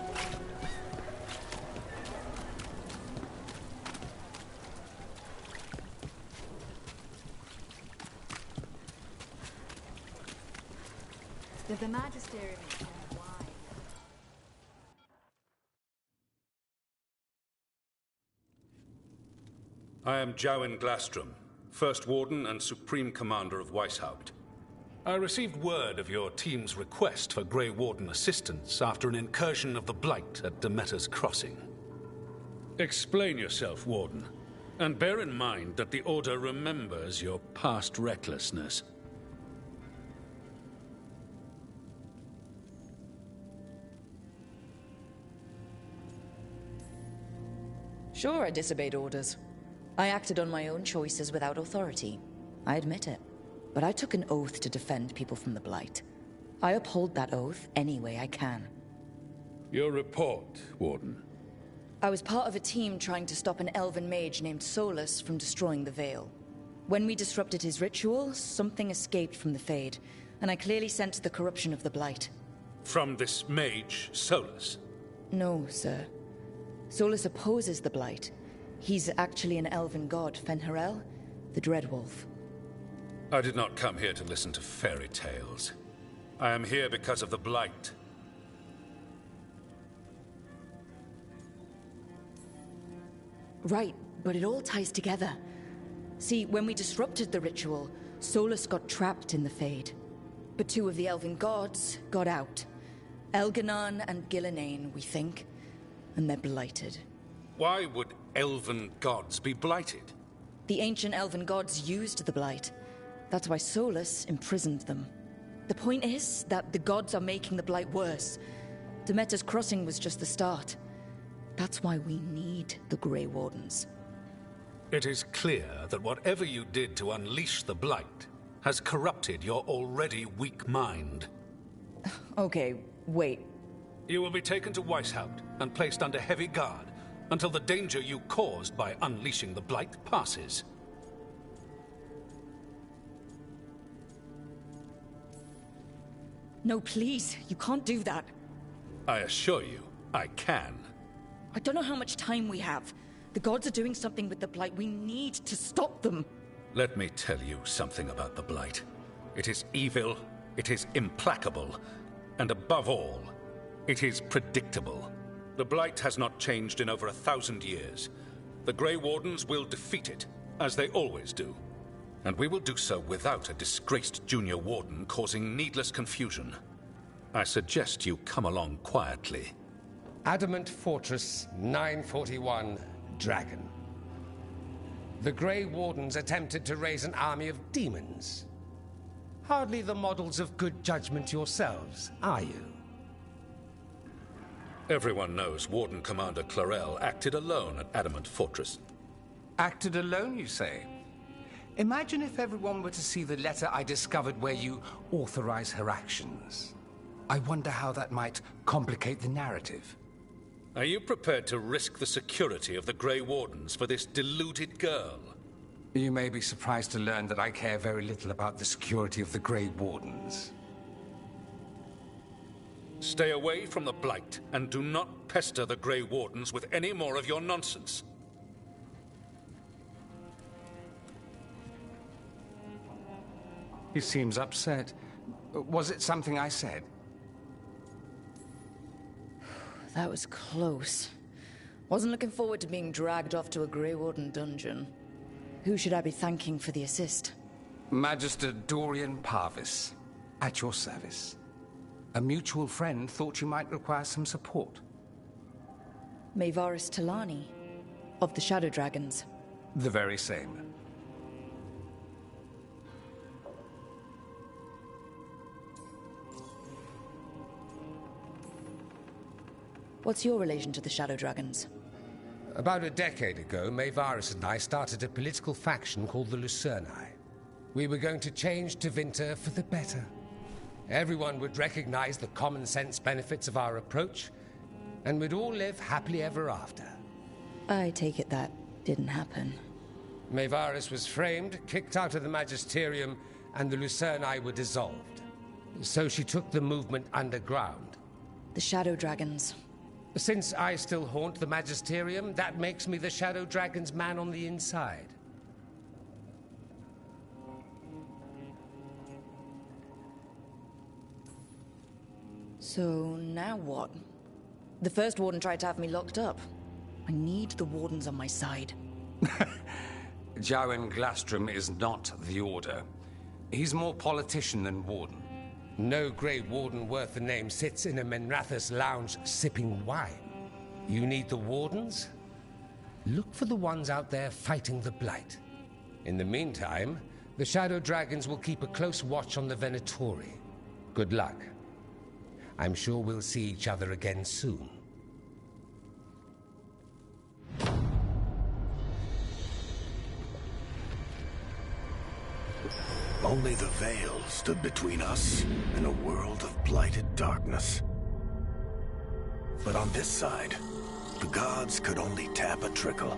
The magisterium is wide. I am Jowen Glastrom, First Warden and Supreme Commander of Weishaupt. I received word of your team's request for Grey Warden assistance after an incursion of the Blight at Demeter's Crossing. Explain yourself, Warden, and bear in mind that the Order remembers your past recklessness. Sure, I disobeyed orders. I acted on my own choices without authority. I admit it. But I took an oath to defend people from the Blight. I uphold that oath any way I can. Your report, Warden. I was part of a team trying to stop an elven mage named Solus from destroying the Veil. When we disrupted his ritual, something escaped from the Fade, and I clearly sensed the corruption of the Blight. From this mage, Solus? No, sir. Solus opposes the Blight. He's actually an elven god, Fen'Harel, the Dreadwolf. I did not come here to listen to fairy tales. I am here because of the Blight. Right, but it all ties together. See, when we disrupted the ritual, Solus got trapped in the Fade. But two of the elven gods got out. Elganon and Gillenane, we think. And they're blighted. Why would elven gods be blighted? The ancient elven gods used the Blight. That's why Solus imprisoned them. The point is that the gods are making the Blight worse. Demeter's Crossing was just the start. That's why we need the Grey Wardens. It is clear that whatever you did to unleash the Blight has corrupted your already weak mind. Okay, wait. You will be taken to Weishaupt and placed under heavy guard until the danger you caused by unleashing the Blight passes. No, please, you can't do that. I assure you, I can. I don't know how much time we have. The gods are doing something with the Blight. We need to stop them. Let me tell you something about the Blight. It is evil It is implacable. And above all, it is predictable. The Blight has not changed in over 1,000 years. The Grey Wardens will defeat it, as they always do. And we will do so without a disgraced junior warden causing needless confusion. I suggest you come along quietly. Adamant Fortress 941 Dragon. The Grey Wardens attempted to raise an army of demons. Hardly the models of good judgment yourselves, are you? Everyone knows Warden Commander Clarel acted alone at Adamant Fortress. Acted alone, you say? Imagine if everyone were to see the letter I discovered where you authorize her actions. I wonder how that might complicate the narrative. Are you prepared to risk the security of the Grey Wardens for this deluded girl? You may be surprised to learn that I care very little about the security of the Grey Wardens. Stay away from the Blight, and do not pester the Grey Wardens with any more of your nonsense. He seems upset. Was it something I said? That was close. Wasn't looking forward to being dragged off to a Grey Warden dungeon. Who should I be thanking for the assist? Magister Dorian Parvis, at your service. A mutual friend thought you might require some support. Maevaris Talani, of the Shadow Dragons. The very same. What's your relation to the Shadow Dragons? About a decade ago, Maevaris and I started a political faction called the Lucerni. We were going to change Tevinter for the better. Everyone would recognize the common sense benefits of our approach, and we'd all live happily ever after. I take it that didn't happen. Maevaris was framed, kicked out of the Magisterium, and the Lucerni were dissolved. So she took the movement underground. The Shadow Dragons. Since I still haunt the Magisterium, that makes me the Shadow Dragon's man on the inside. So now what? The first warden tried to have me locked up. I need the wardens on my side. Jowen Glastrom is not the Order. He's more politician than warden. No Grey Warden worth the name sits in a Menrathus lounge sipping wine. You need the wardens? Look for the ones out there fighting the Blight. In the meantime, the Shadow Dragons will keep a close watch on the Venatori. Good luck. I'm sure we'll see each other again soon. Only the Veil stood between us and a world of blighted darkness. But on this side, the gods could only tap a trickle.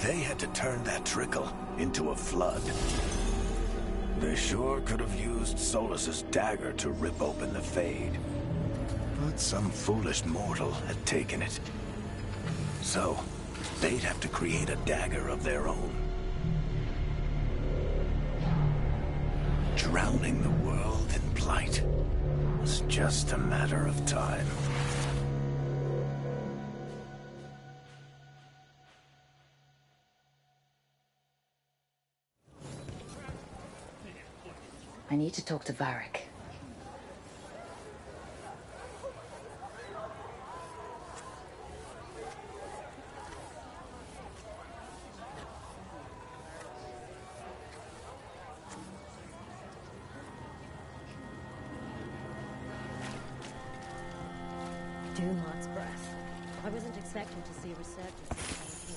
They had to turn that trickle into a flood. They sure could have used Solus's dagger to rip open the Fade. But some foolish mortal had taken it. So, they'd have to create a dagger of their own. Drowning the world in blight was just a matter of time. I need to talk to Varric. Dumont breath. I wasn't expecting to see resurgence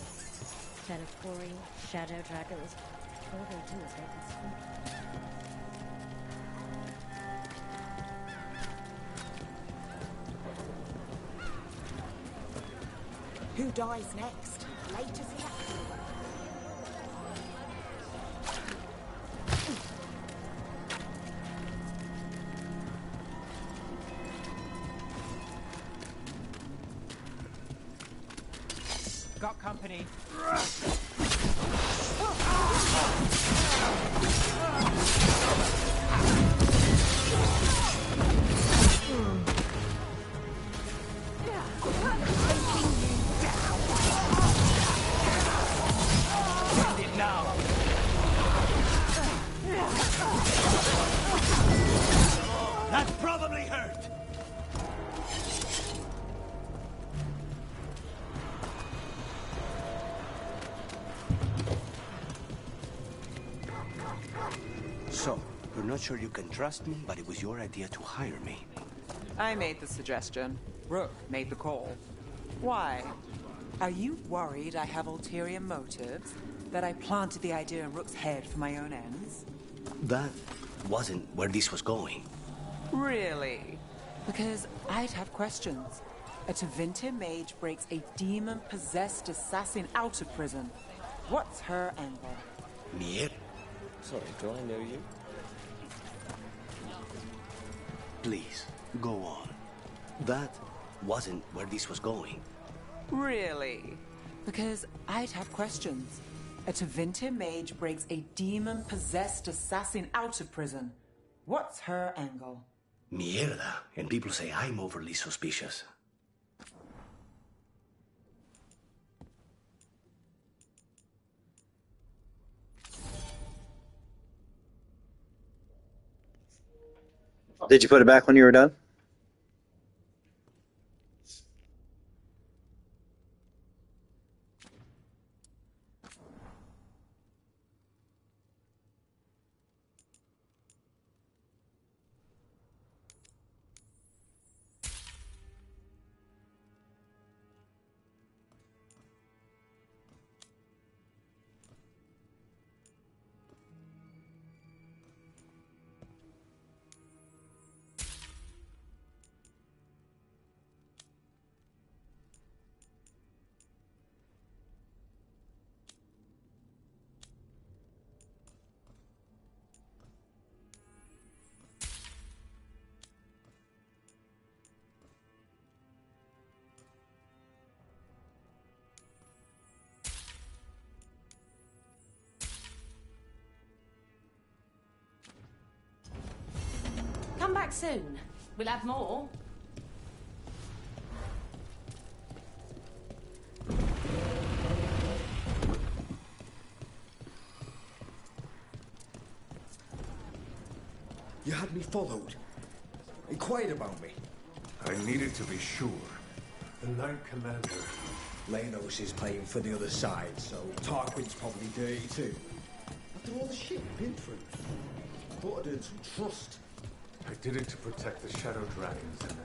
in Venatori, Shadow Dragons. All they do is make us speak. Who dies next? Later the Got company. That probably hurt! So, you're not sure you can trust me, but it was your idea to hire me. I made the suggestion. Rook made the call. Why? Are you worried I have ulterior motives? That I planted the idea in Rook's head for my own ends? That wasn't where this was going. Really? Because I'd have questions. A Tevinter mage breaks a demon-possessed assassin out of prison. What's her angle? Mier? Sorry, do I know you? Please, go on. That wasn't where this was going. Really? Because I'd have questions. A Tevinter mage breaks a demon-possessed assassin out of prison. What's her angle? Mierda. And people say I'm overly suspicious. Did you put it back when you were done? Come back soon. We'll have more. You had me followed. Inquired about me. I needed to be sure. The Knight Commander. Lanos is playing for the other side, so Tarquin's probably dirty too. After all the shit we've been through, I thought I'd earned some trust. I did it to protect the Shadow Dragons and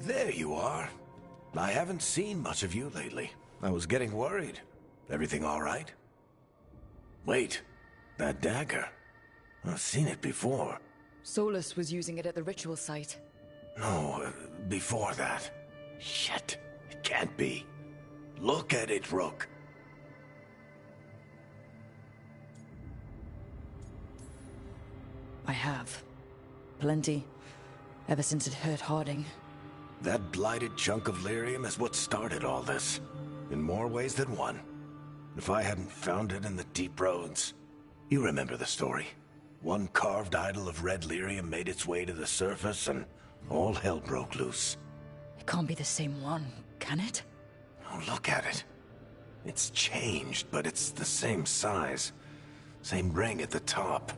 There you are. I haven't seen much of you lately. I was getting worried. Everything all right? Wait, that dagger. I've seen it before. Solus was using it at the ritual site. No, before that. Shit, it can't be. Look at it, Rook. I have. Plenty. Ever since it hurt Harding. That blighted chunk of lyrium is what started all this. In more ways than one. If I hadn't found it in the deep roads... You remember the story. One carved idol of red lyrium made its way to the surface and all hell broke loose. It can't be the same one, can it? Oh, look at it. It's changed, but it's the same size. Same ring at the top.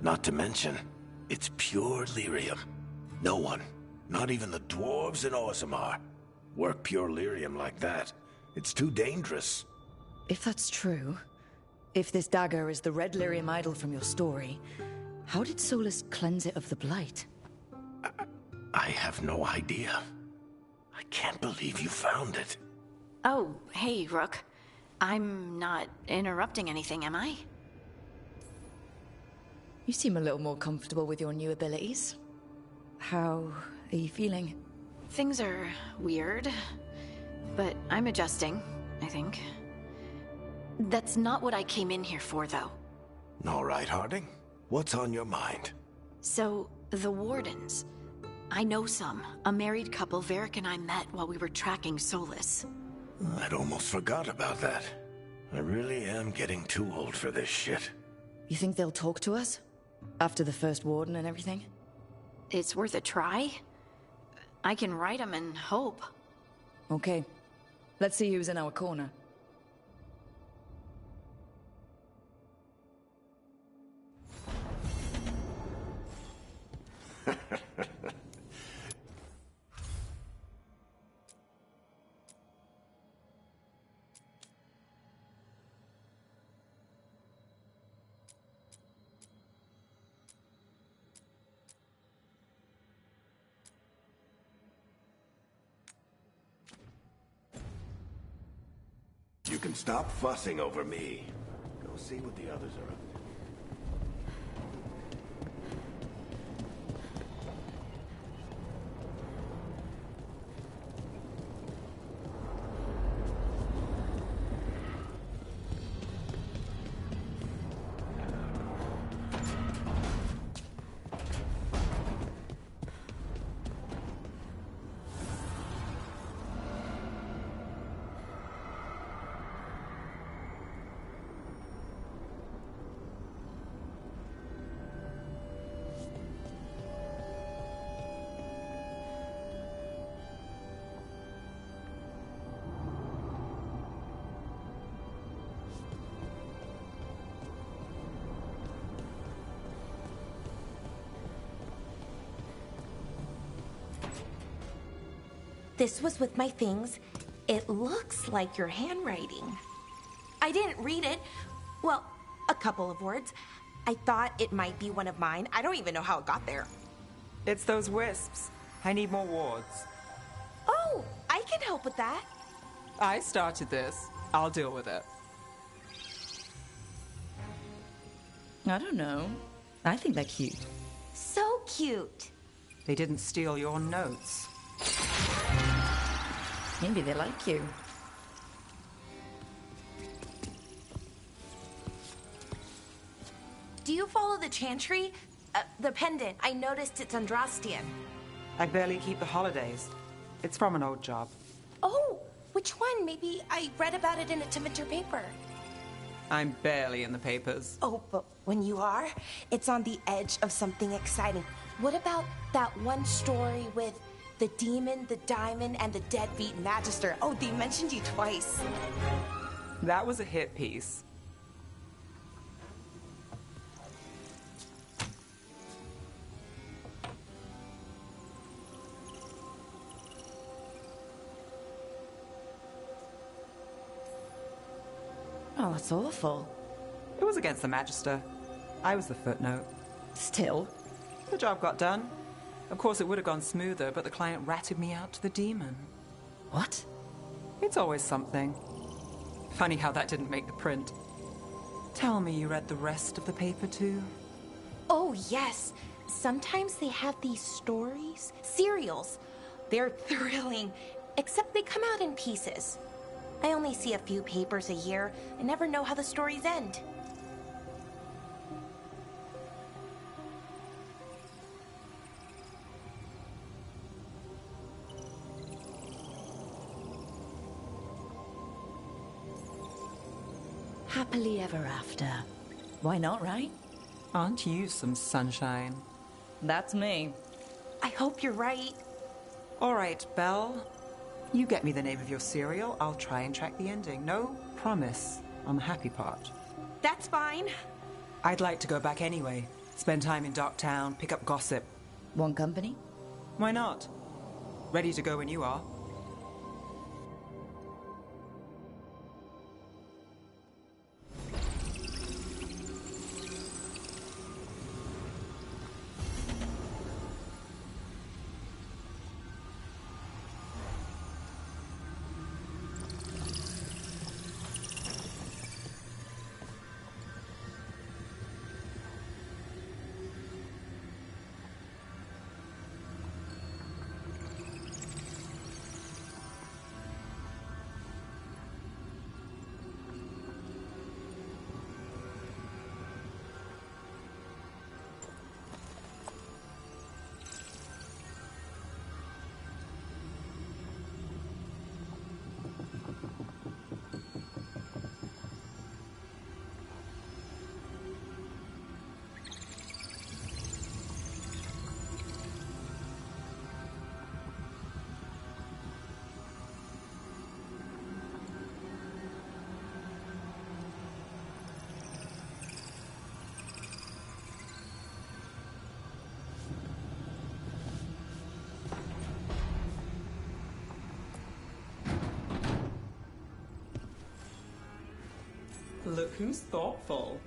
Not to mention, it's pure lyrium. No one, not even the dwarves in Orzammar, work pure lyrium like that. It's too dangerous. If that's true, if this dagger is the red lyrium idol from your story, how did Solus cleanse it of the blight? I have no idea. I can't believe you found it. Oh, hey, Rook. I'm not interrupting anything, am I? You seem a little more comfortable with your new abilities. How are you feeling? Things are weird, but I'm adjusting, I think. That's not what I came in here for, though. All right, Harding. What's on your mind? So, the Wardens. I know some. A married couple Varric and I met while we were tracking Solus. I'd almost forgot about that. I really am getting too old for this shit. You think they'll talk to us? After the first Warden and everything? It's worth a try. I can write them and hope. Okay. Let's see who's in our corner. You can stop fussing over me. Go see what the others are up to. This was with my things. It looks like your handwriting. I didn't read it. Well, a couple of words. I thought it might be one of mine. I don't even know how it got there. It's those wisps. I need more wards. Oh, I can help with that. I started this. I'll deal with it. I don't know. I think they're cute. So cute. They didn't steal your notes. Maybe they like you. Do you follow the chantry? The pendant. I noticed it's Andrastian. I barely keep the holidays. It's from an old job. Oh, which one? Maybe I read about it in a Timitar paper. I'm barely in the papers. Oh, but when you are, it's on the edge of something exciting. What about that one story with the demon, the diamond, and the deadbeat magister? Oh, they mentioned you twice. That was a hit piece. Oh, that's awful. It was against the magister. I was the footnote. Still? The job got done. Of course, it would have gone smoother, but the client ratted me out to the demon. What? It's always something. Funny how that didn't make the print. Tell me you read the rest of the paper, too? Oh, yes. Sometimes they have these stories, serials. They're thrilling, except they come out in pieces. I only see a few papers a year and never know how the stories end. Happily ever after. Why not, right? Aren't you some sunshine? That's me. I hope you're right. All right, Belle. You get me the name of your serial, I'll try and track the ending. No promise on the happy part. That's fine. I'd like to go back anyway. Spend time in Darktown, pick up gossip. Want company? Why not? Ready to go when you are. Look who's thoughtful.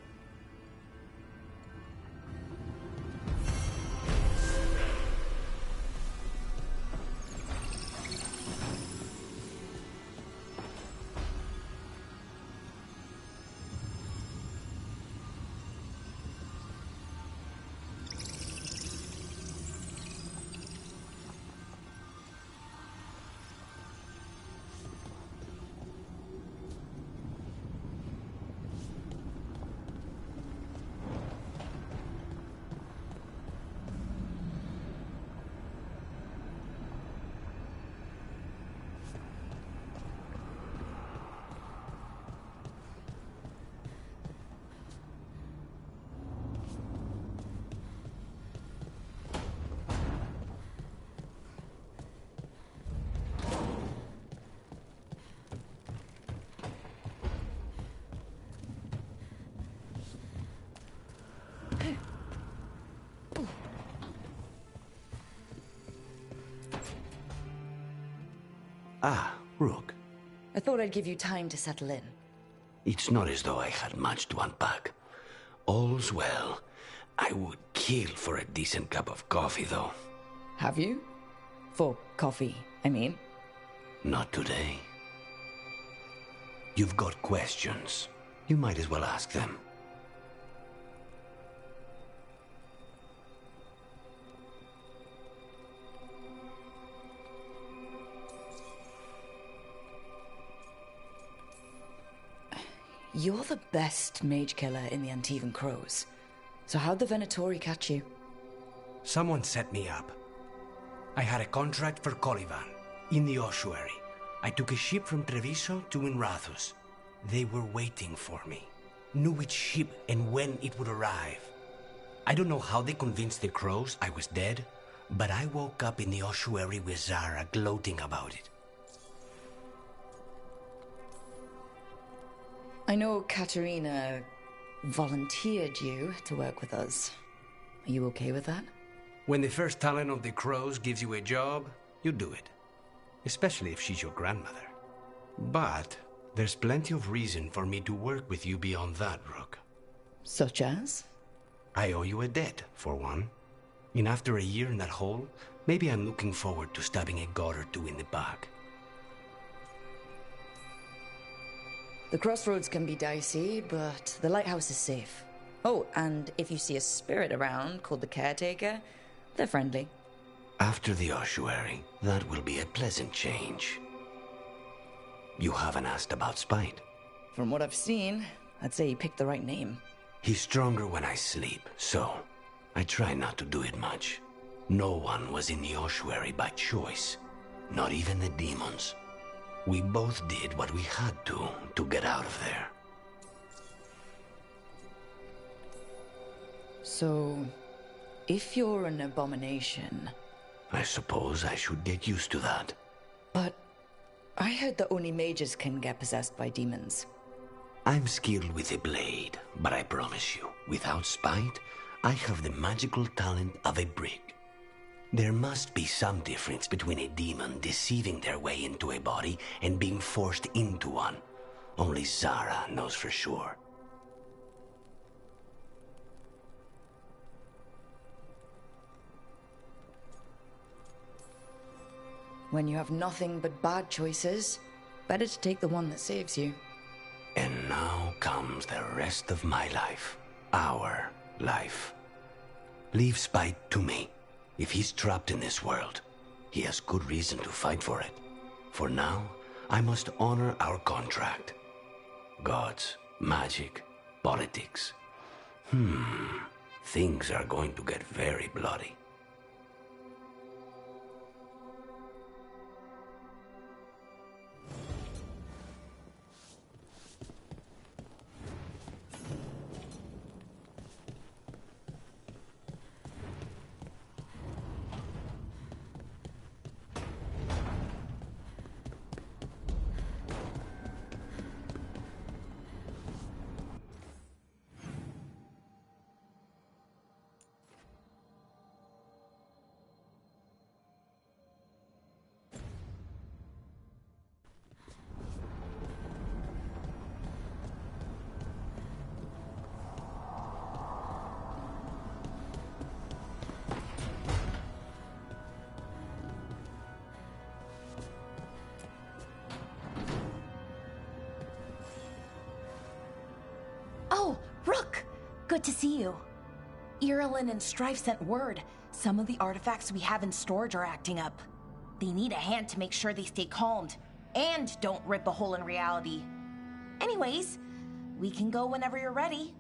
Ah, Rook. I thought I'd give you time to settle in. It's not as though I had much to unpack. All's well. I would kill for a decent cup of coffee, though. Have you? For coffee, I mean. Not today. You've got questions. You might as well ask them. You're the best mage killer in the Antivan Crows. So how'd the Venatori catch you? Someone set me up. I had a contract for Colivan, in the ossuary. I took a ship from Treviso to Inrathus. They were waiting for me. Knew which ship and when it would arrive. I don't know how they convinced the Crows I was dead, but I woke up in the ossuary with Zara gloating about it. I know Katerina volunteered you to work with us. Are you okay with that? When the first talent of the Crows gives you a job, you do it. Especially if she's your grandmother. But there's plenty of reason for me to work with you beyond that, Rook. Such as? I owe you a debt, for one. And after a year in that hole, maybe I'm looking forward to stabbing a god or two in the back. The crossroads can be dicey, but the lighthouse is safe. Oh, and if you see a spirit around called the Caretaker, they're friendly. After the ossuary, that will be a pleasant change. You haven't asked about Spite? From what I've seen, I'd say you picked the right name. He's stronger when I sleep, so I try not to do it much. No one was in the ossuary by choice, not even the demons. We both did what we had to get out of there. So, if you're an abomination... I suppose I should get used to that. But I heard that only mages can get possessed by demons. I'm skilled with a blade, but I promise you, without Spite, I have the magical talent of a brick. There must be some difference between a demon deceiving their way into a body and being forced into one. Only Zara knows for sure. When you have nothing but bad choices, better to take the one that saves you. And now comes the rest of my life. Our life. Leave Spite to me. If he's trapped in this world, he has good reason to fight for it. For now, I must honor our contract. Gods, magic, politics. Things are going to get very bloody. Oh, Rook! Good to see you. Irilyn and Strife sent word. Some of the artifacts we have in storage are acting up. They need a hand to make sure they stay calmed, and don't rip a hole in reality. Anyways, we can go whenever you're ready.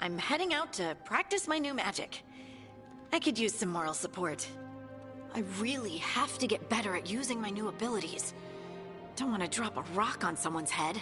I'm heading out to practice my new magic. I could use some moral support. I really have to get better at using my new abilities. Don't want to drop a rock on someone's head.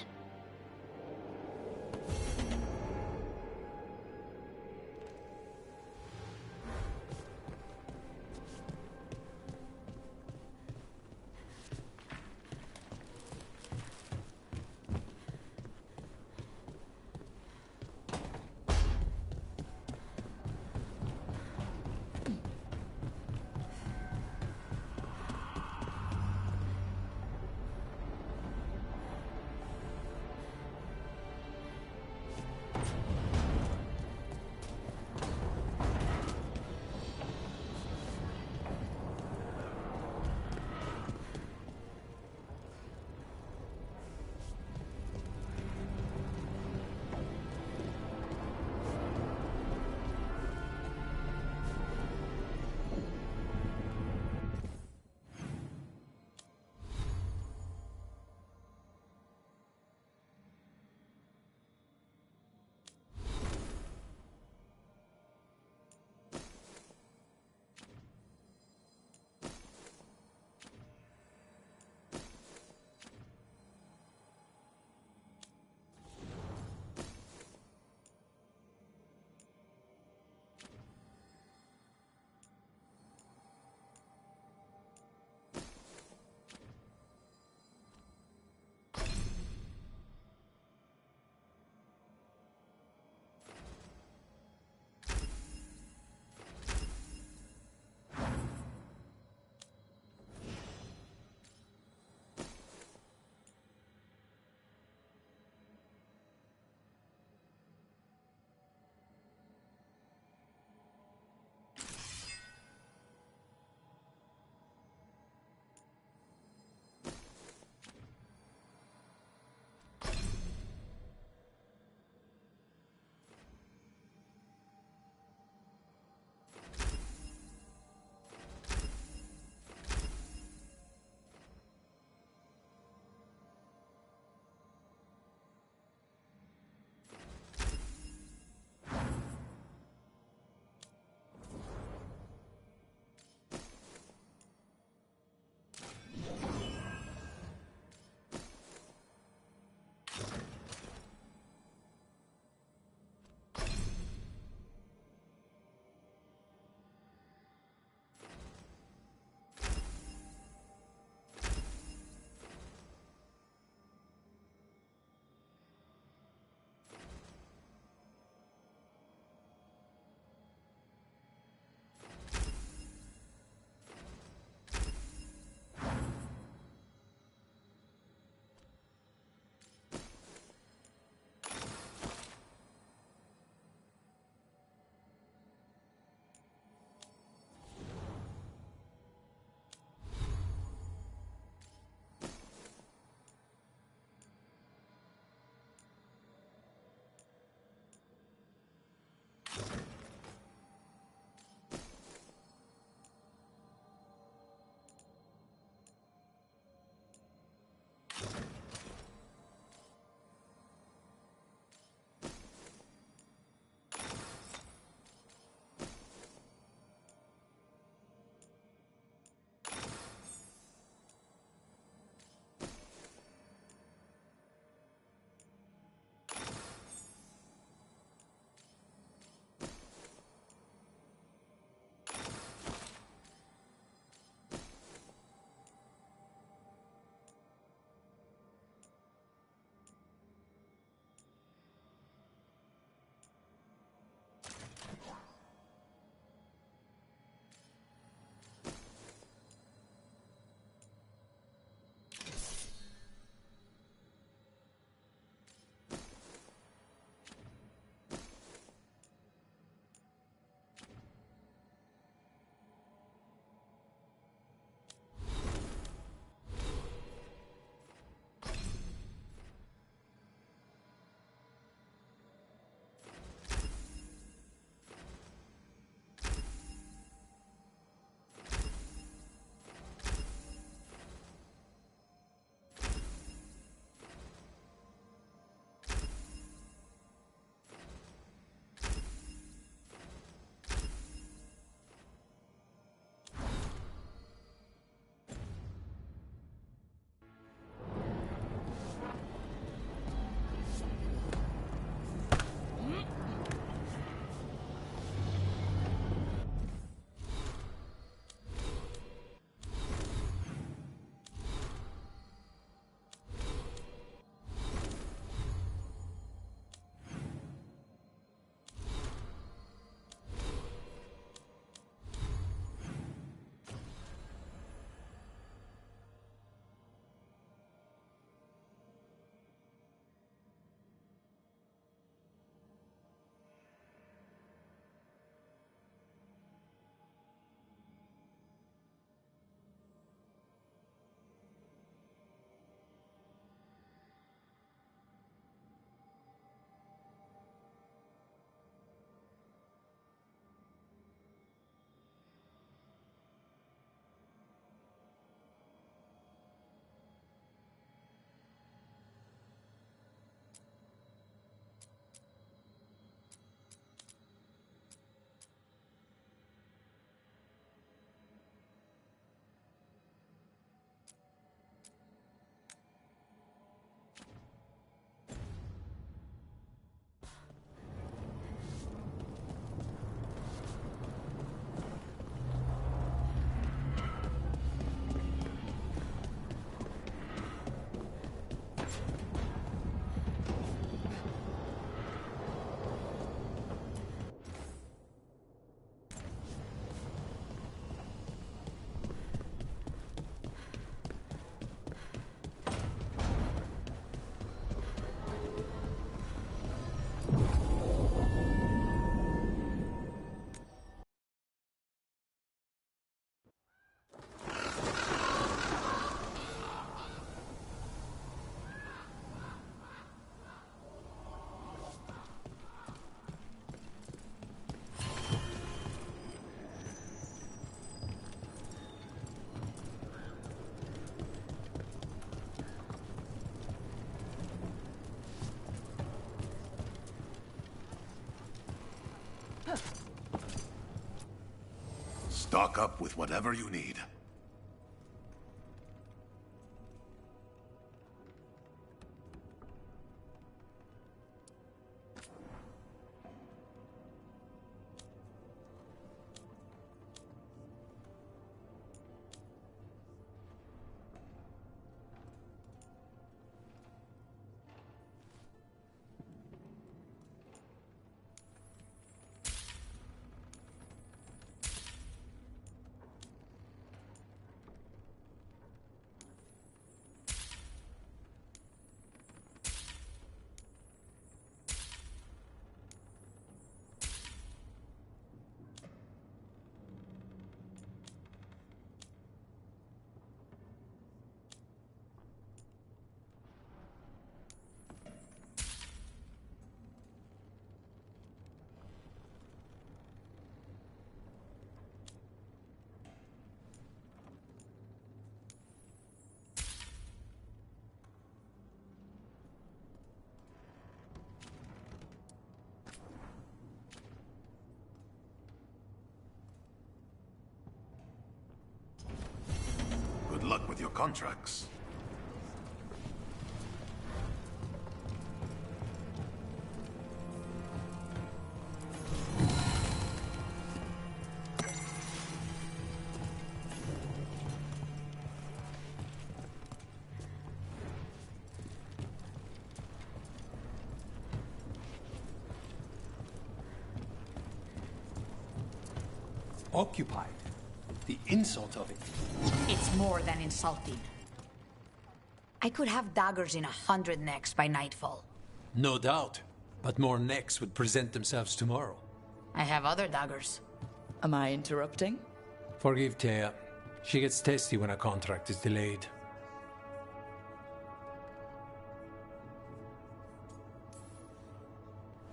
Stock up with whatever you need. Good luck with your contracts. Occupied. The insult of it. It's more than insulting. I could have daggers in 100 necks by nightfall. No doubt. But more necks would present themselves tomorrow. I have other daggers. Am I interrupting? Forgive Thea. She gets testy when a contract is delayed.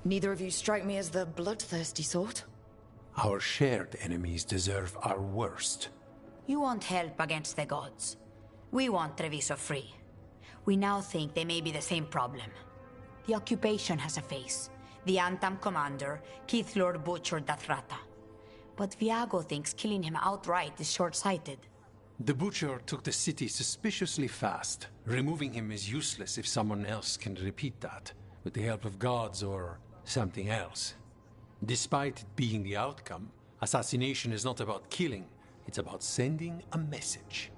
Neither of you strike me as the bloodthirsty sort. Our shared enemies deserve our worst. You want help against the gods. We want Treviso free. We now think they may be the same problem. The occupation has a face. The Antam commander, Keith Lord Butcher Dathrata. But Viago thinks killing him outright is short-sighted. The Butcher took the city suspiciously fast. Removing him is useless if someone else can repeat that, with the help of gods or something else. Despite it being the outcome, assassination is not about killing, it's about sending a message.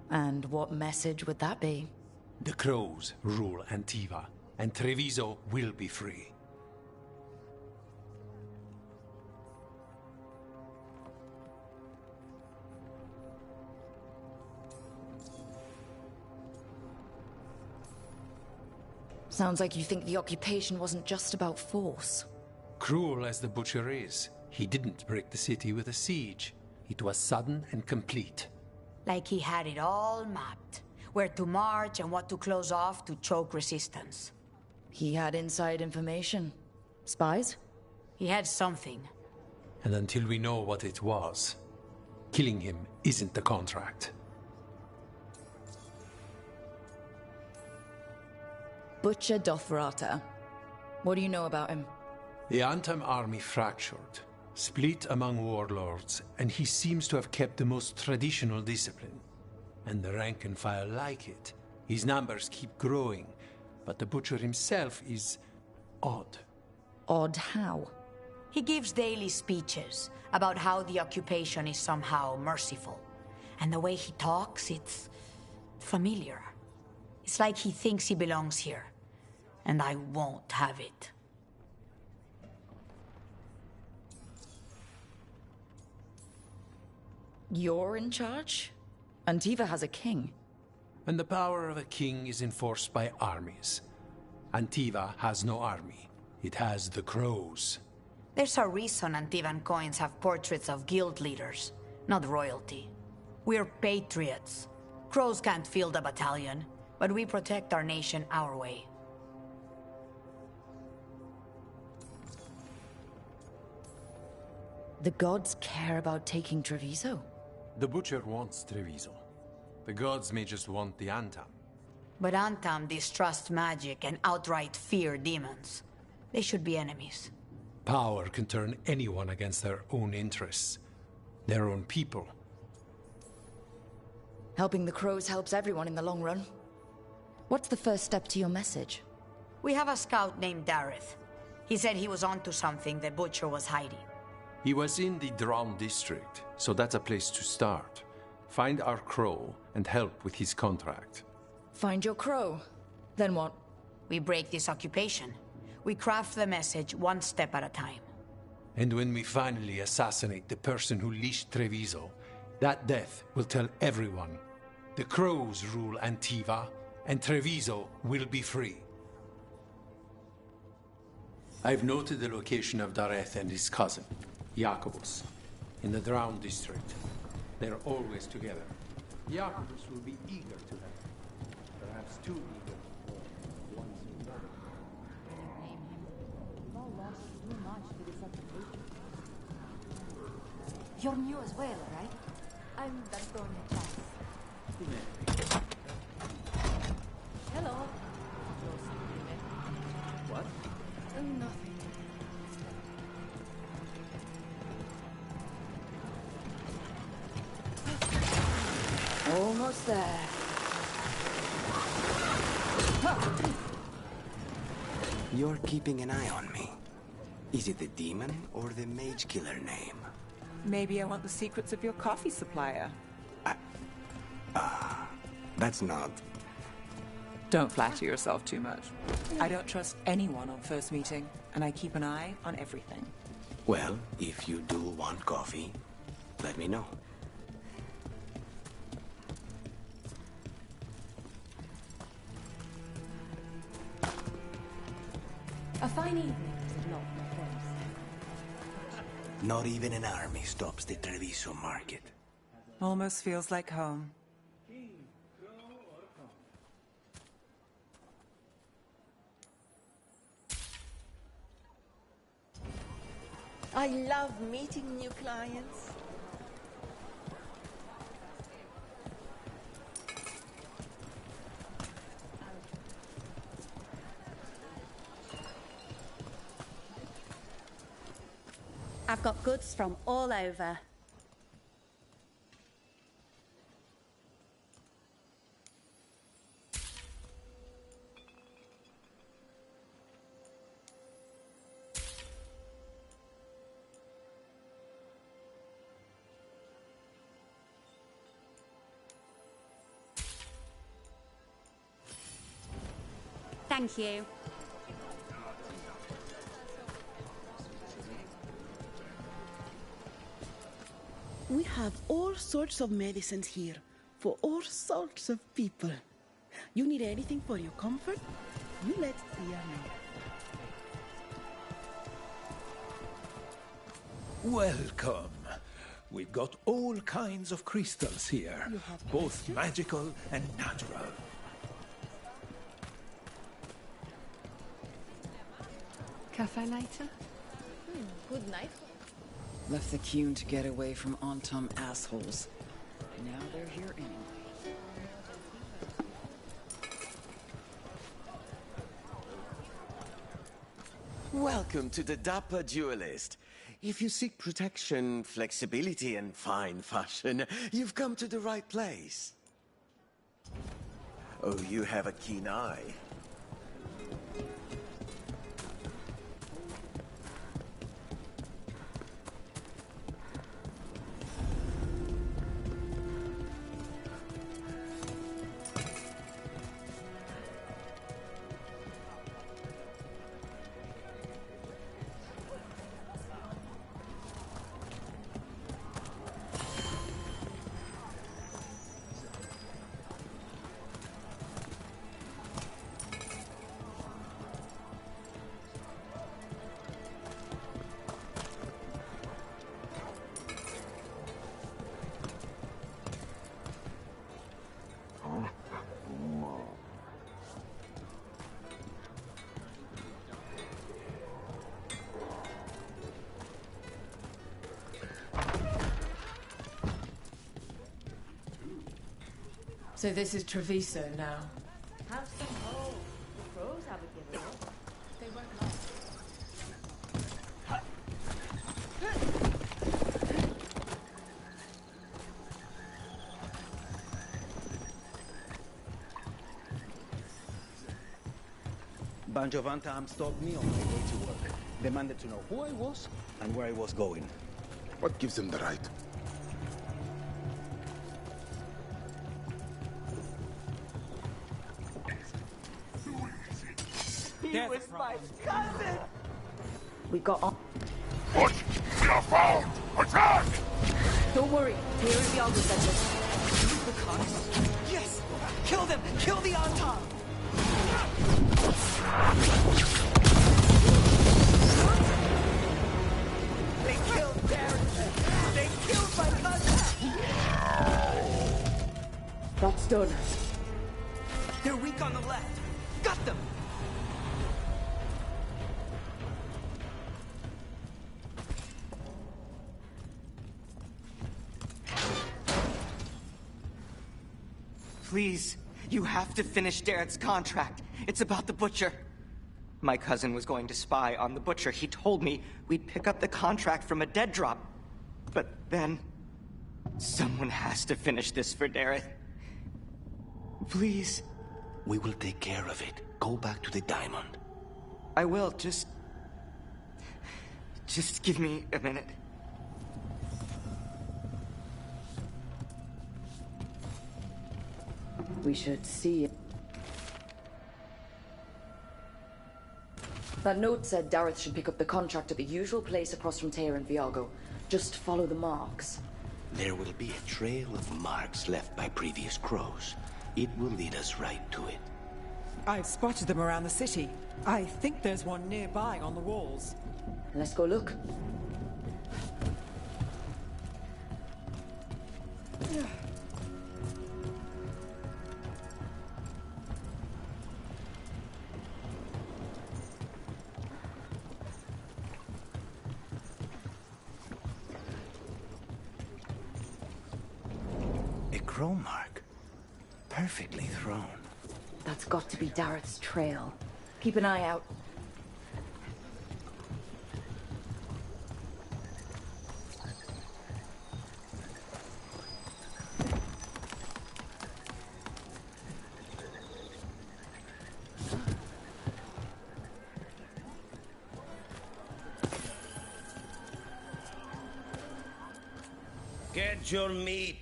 And what message would that be? The Crows rule Antiva, and Treviso will be free. Sounds like you think the occupation wasn't just about force. Cruel as the Butcher is, he didn't break the city with a siege. It was sudden and complete. Like he had it all mapped. Where to march and what to close off to choke resistance. He had inside information. Spies? He had something. And until we know what it was, killing him isn't the contract. Butcher Dothrata. What do you know about him? The Antam army fractured, split among warlords, and he seems to have kept the most traditional discipline. And the rank and file like it. His numbers keep growing, but the Butcher himself is odd. Odd how? He gives daily speeches about how the occupation is somehow merciful. And the way he talks, it's familiar. It's like he thinks he belongs here. And I won't have it. You're in charge? Antiva has a king. And the power of a king is enforced by armies. Antiva has no army. It has the Crows. There's a reason Antivan coins have portraits of guild leaders, not royalty. We're patriots. Crows can't field a battalion, but we protect our nation our way. The gods care about taking Treviso? The Butcher wants Treviso. The gods may just want the Antam. But Antam distrust magic and outright fear demons. They should be enemies. Power can turn anyone against their own interests. their own people. Helping the crows helps everyone in the long run. What's the first step to your message? We have a scout named Dareth. He said he was onto something the Butcher was hiding. He was in the Drown district, so that's a place to start. Find our crow and help with his contract. Find your crow. Then what? We break this occupation. We craft the message one step at a time. And when we finally assassinate the person who leashed Treviso, that death will tell everyone. The crows rule Antiva, and Treviso will be free. I've noted the location of Dareth and his cousin, Jacobus, in the Drown district. They're always together. Jacobus will be eager to help. Perhaps too eager to fall once in love. You're new as well, right? I'm D'Antonia Chas. Hello. What? Oh, nothing. Almost there. You're keeping an eye on me. Is it the demon or the mage killer name? Maybe I want the secrets of your coffee supplier. That's not... Don't flatter yourself too much. I don't trust anyone on first meeting, and I keep an eye on everything. Well, if you do want coffee, let me know. A fine evening, is it not, my friends? Not even an army stops the Treviso market. Almost feels like home. I love meeting new clients. I've got goods from all over. Thank you. We have all sorts of medicines here for all sorts of people. You need anything for your comfort? You let Tia know. Welcome. We've got all kinds of crystals here, both magical and natural. Cafe later? Good night. Left the Cune to get away from Antum assholes. Now they're here anyway. Welcome to the Dapper Duelist. If you seek protection, flexibility, and fine fashion, you've come to the right place. Oh, you have a keen eye. So this is Treviso now. Have some hope. The crows haven't given up. They won't last. bunch of Antam stopped me on my way to work. Demanded to know who I was and where I was going. What gives them the right? He was my cousin! We got on. What? We are found! Attack! Don't worry, here is the Alpha Center. Yes! Kill them! Kill the Anton! They killed Darren! They killed my cousin! That's done. They're weak on the left. Got them! Please, you have to finish Darrett's contract. It's about the Butcher. My cousin was going to spy on the Butcher. He told me we'd pick up the contract from a dead drop. But then, someone has to finish this for Darrett. Please. We will take care of it. Go back to the diamond. I will, just give me a minute. We should see it. That note said Dareth should pick up the contract at the usual place across from Teir and Viago. Just follow the marks. There will be a trail of marks left by previous crows. It will lead us right to it. I've spotted them around the city. I think there's one nearby on the walls. Let's go look. A crow mark. Perfectly thrown. That's got to be Dareth's trail. Keep an eye out. Get your meat!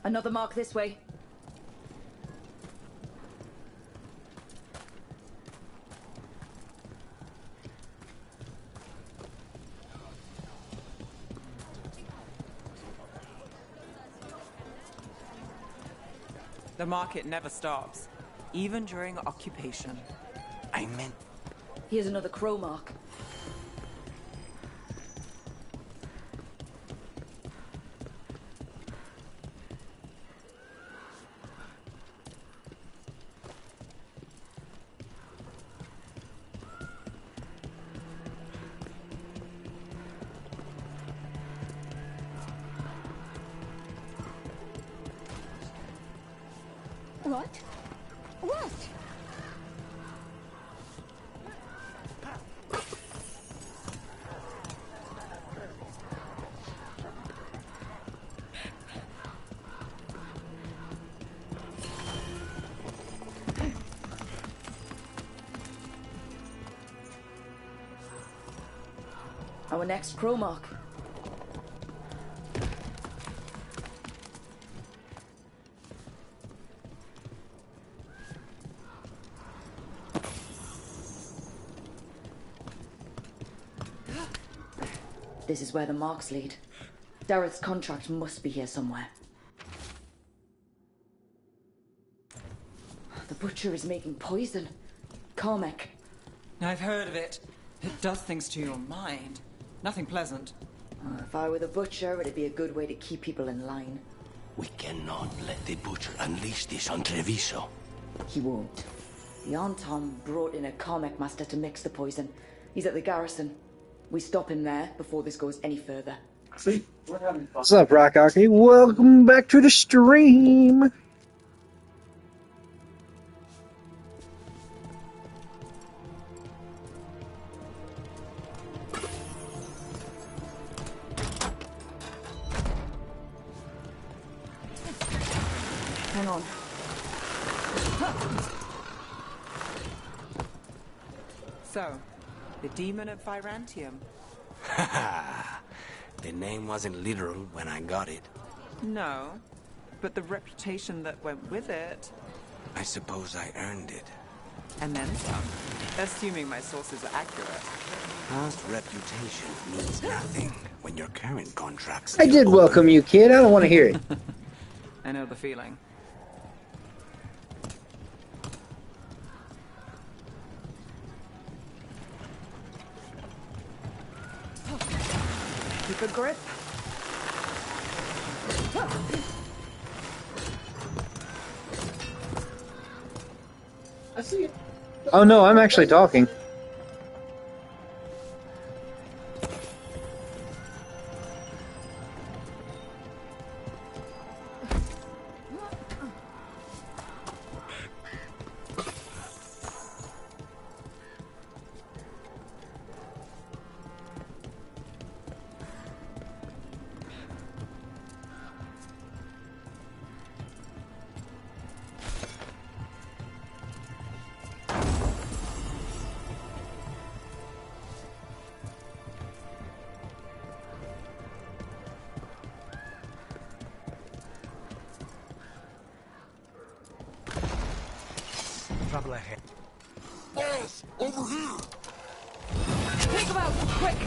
Another mark this way. The market never stops, even during occupation. I meant... Here's another crow mark. What? What? Our next crow mark. This is where the marks lead. Dareth's contract must be here somewhere. The Butcher is making poison. Carmec. I've heard of it. It does things to your mind. Nothing pleasant. If I were the Butcher, it'd be a good way to keep people in line. We cannot let the Butcher unleash this on Treviso. He won't. The Anton brought in a Carmec master to mix the poison. He's at the garrison. We stop him there before this goes any further. What's up, Rock Hockey? Welcome back to the stream. Hang on. So, the demon of Virantium. The name wasn't literal when I got it. No, but the reputation that went with it. I suppose I earned it. And then some, assuming my sources are accurate. Past reputation means nothing when your current contract's I did welcome you, kid. I don't want to hear it. I know the feeling. Keep a grip. I see it. Oh no, I'm actually talking. Trouble ahead. Boss, over here! Take him out, quick!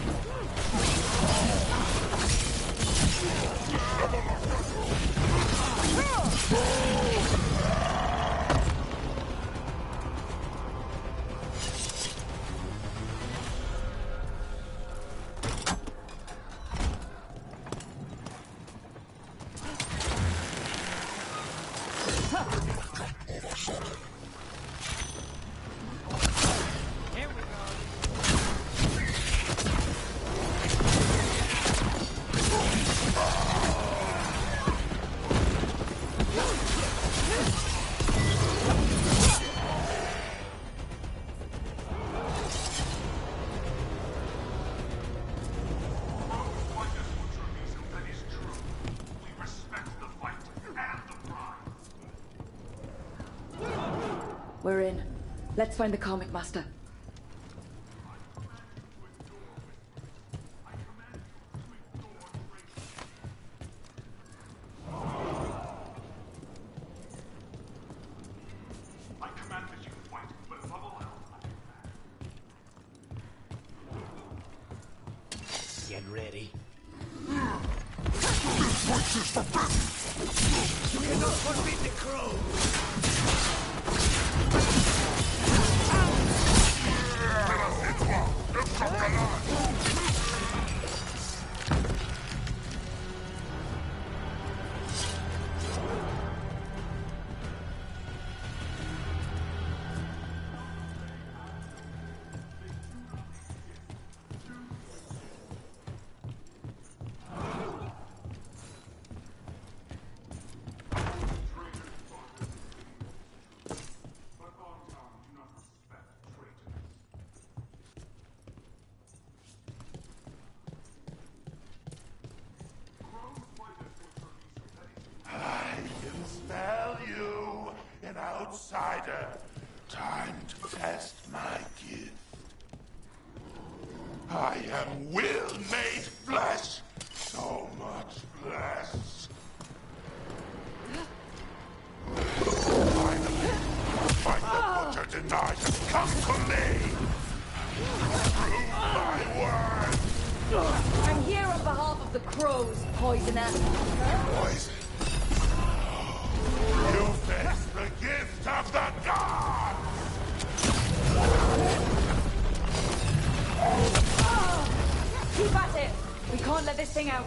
We're in. Let's find the Karmic Master. Get ready. You cannot forbid the crow! Outsider, time to test my gift. I am will made flesh, so much less. Finally, fight the butcher denied. Come to me. Prove my word. I'm here on behalf of the crows, poisoner. Poison. You face the gift of the gods! Keep at it! We can't let this thing out.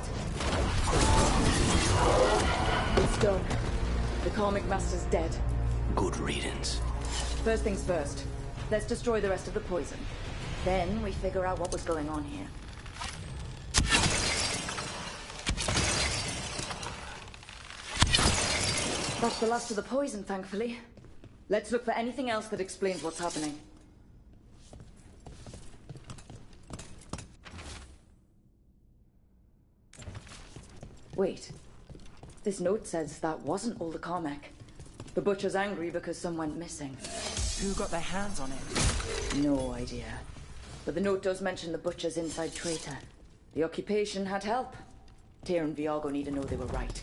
It's done. The Karmic Master's dead. Good riddance. First things first. Let's destroy the rest of the poison. Then we figure out what was going on here. That's the last of the poison, thankfully. Let's look for anything else that explains what's happening. Wait. This note says that wasn't all the Carmack. The Butcher's angry because some went missing. Who got their hands on it? No idea. But the note does mention the Butcher's inside traitor. The occupation had help. Tyr and Veilguard need to know they were right.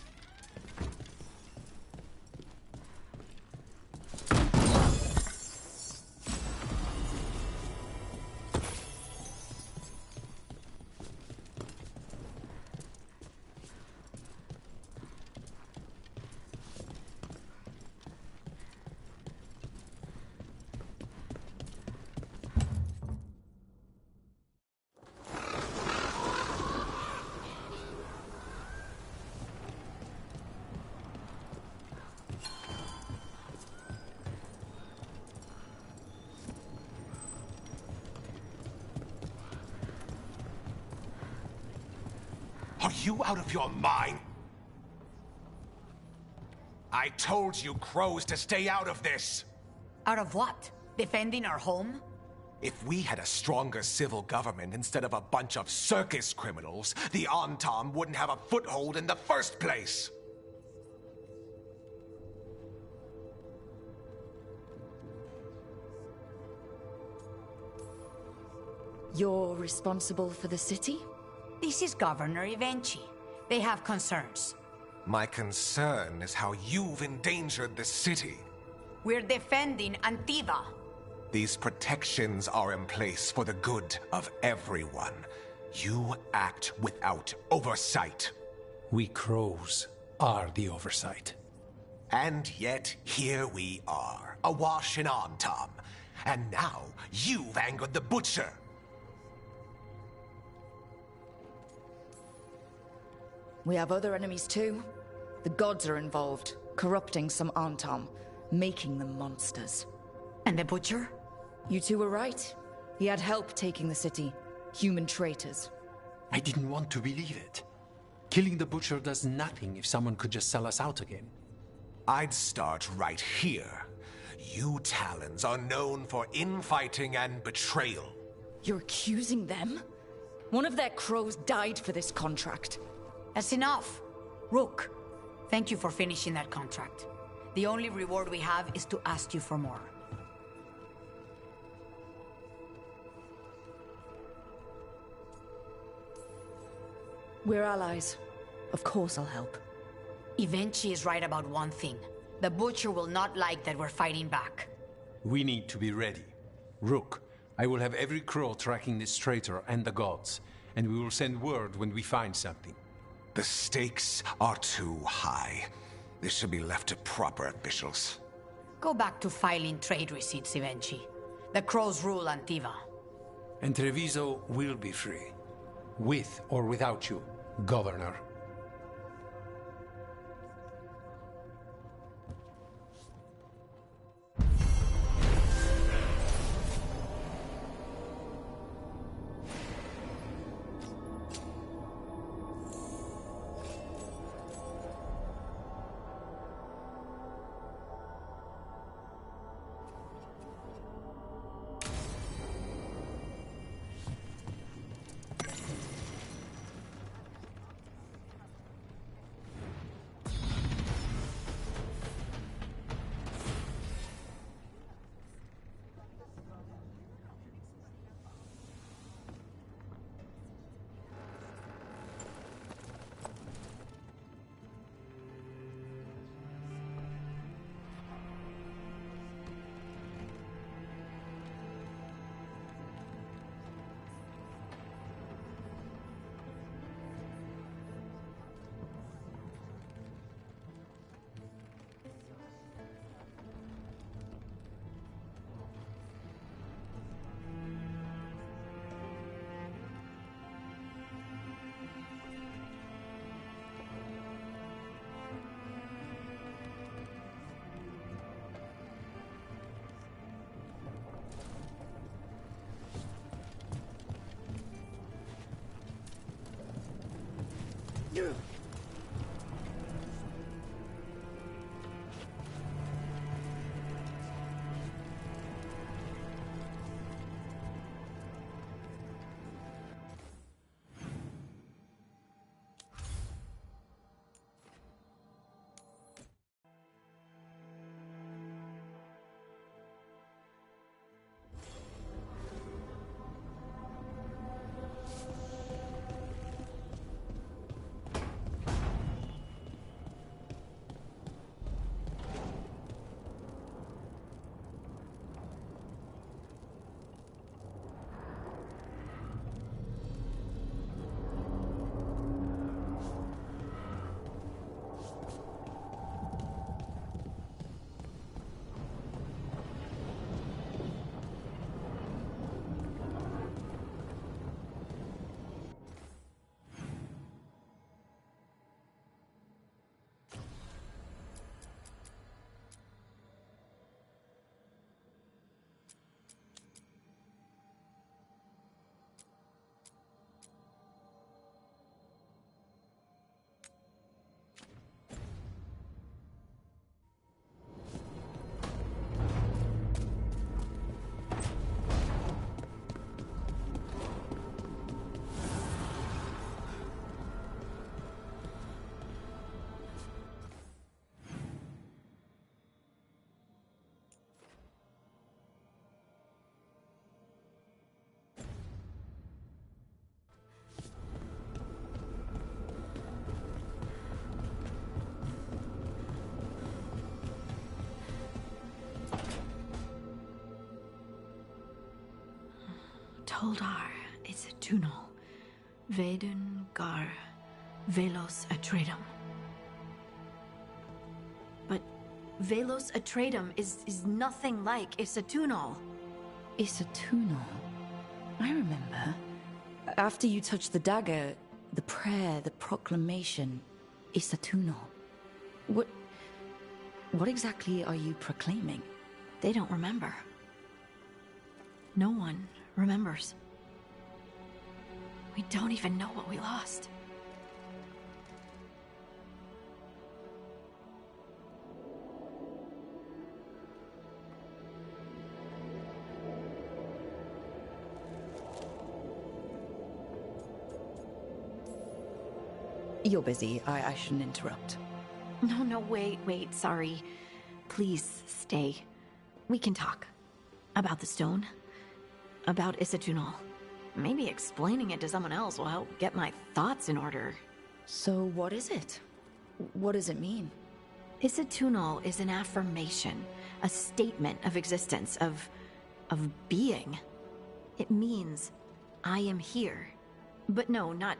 Are you out of your mind? I told you, crows, to stay out of this! Out of what? Defending our home? If we had a stronger civil government instead of a bunch of circus criminals, the Antam wouldn't have a foothold in the first place! You're responsible for the city? This is Governor Ivenchi. They have concerns. My concern is how you've endangered the city. We're defending Antiva. These protections are in place for the good of everyone. You act without oversight. We crows are the oversight. And yet, here we are, awash in Antam. And now, you've angered the Butcher. We have other enemies too. The gods are involved, corrupting some Antam, making them monsters. And the Butcher? You two were right. He had help taking the city. Human traitors. I didn't want to believe it. Killing the Butcher does nothing if someone could just sell us out again. I'd start right here. You Talons are known for infighting and betrayal. You're accusing them? One of their crows died for this contract. That's enough. Rook, thank you for finishing that contract. The only reward we have is to ask you for more. We're allies. Of course I'll help. Ivenchi is right about one thing. The Butcher will not like that we're fighting back. We need to be ready. Rook, I will have every crow tracking this traitor and the gods, and we will send word when we find something. The stakes are too high. This should be left to proper officials. Go back to filing trade receipts, Ivenchi. The crows rule Antiva. And Treviso will be free. With or without you, Governor. Toldar is a Tunal. Veilguard Velos Atreidim. But Velos Atreidim is nothing like Isatunal. Isatunal? I remember. After you touched the dagger, the prayer, the proclamation, Isatunal. What exactly are you proclaiming? They don't remember. No one remembers. We don't even know what we lost. You're busy. I shouldn't interrupt. No, wait, sorry. Please, stay. We can talk. About the stone. About Isatunal. Maybe explaining it to someone else will help get my thoughts in order. So what is it? What does it mean? Isatunal is an affirmation, a statement of existence, of being. It means, I am here. But no, not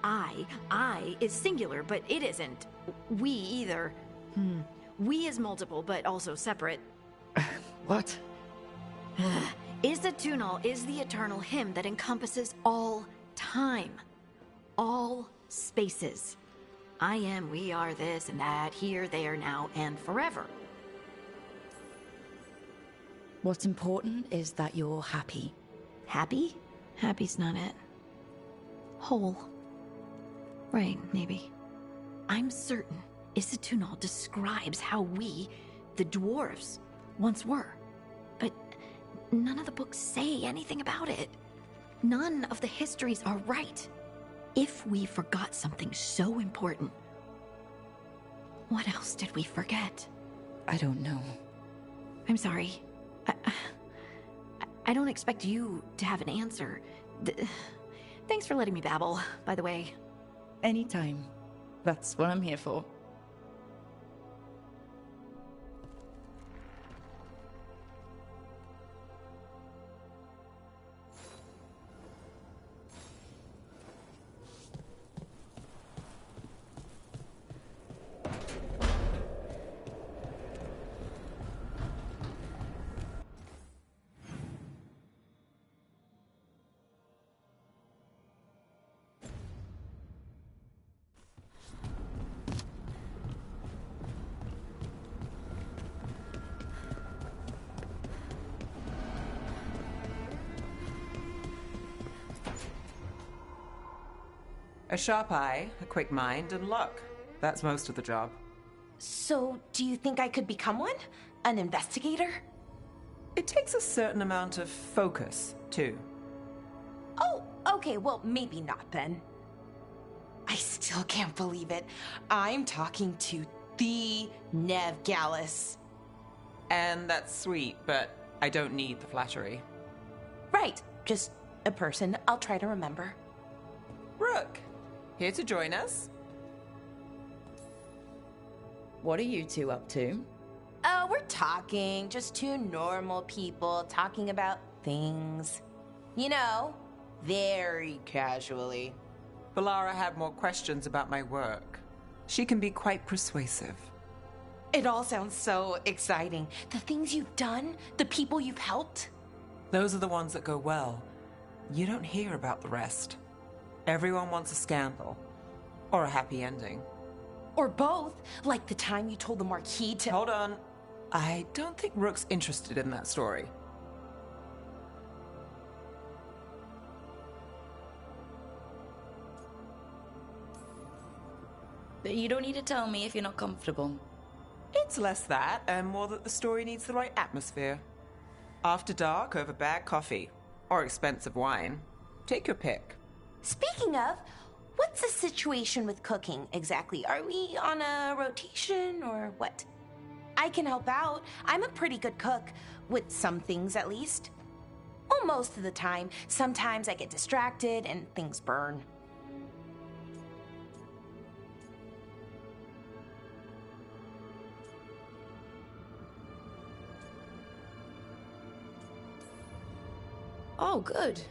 I. I is singular, but it isn't. We either. We is multiple, but also separate. What? Isatunal is the eternal hymn that encompasses all time. All spaces. I am, we are, this and that, here, there, now, and forever. What's important is that you're happy. Happy? Happy's not it. Whole. Right, maybe. I'm certain Isatunal describes how we, the dwarves, once were. But none of the books say anything about it. None of the histories are right. If we forgot something so important, what else did we forget? I don't know. I'm sorry. I don't expect you to have an answer. Thanks for letting me babble, by the way. Anytime. That's what I'm here for. A sharp eye, a quick mind, and luck. That's most of the job. So, do you think I could become one? An investigator? It takes a certain amount of focus, too. Oh, okay, well, maybe not then. I still can't believe it. I'm talking to the Nev Gallus. And that's sweet, but I don't need the flattery. Right, just a person I'll try to remember. Rook, here to join us. What are you two up to? We're talking, just two normal people talking about things. You know, very casually. Balara had more questions about my work. She can be quite persuasive. It all sounds so exciting. The things you've done, the people you've helped. Those are the ones that go well. You don't hear about the rest. Everyone wants a scandal. Or a happy ending. Or both, like the time you told the Marquis to— Hold on. I don't think Rook's interested in that story. You don't need to tell me if you're not comfortable. It's less that, and more that the story needs the right atmosphere. After dark, over bad coffee. Or expensive wine. Take your pick. Speaking of, what's the situation with cooking exactly? Are we on a rotation or what? I can help out. I'm a pretty good cook, with some things at least. Well, most of the time. Sometimes I get distracted and things burn. Oh, good.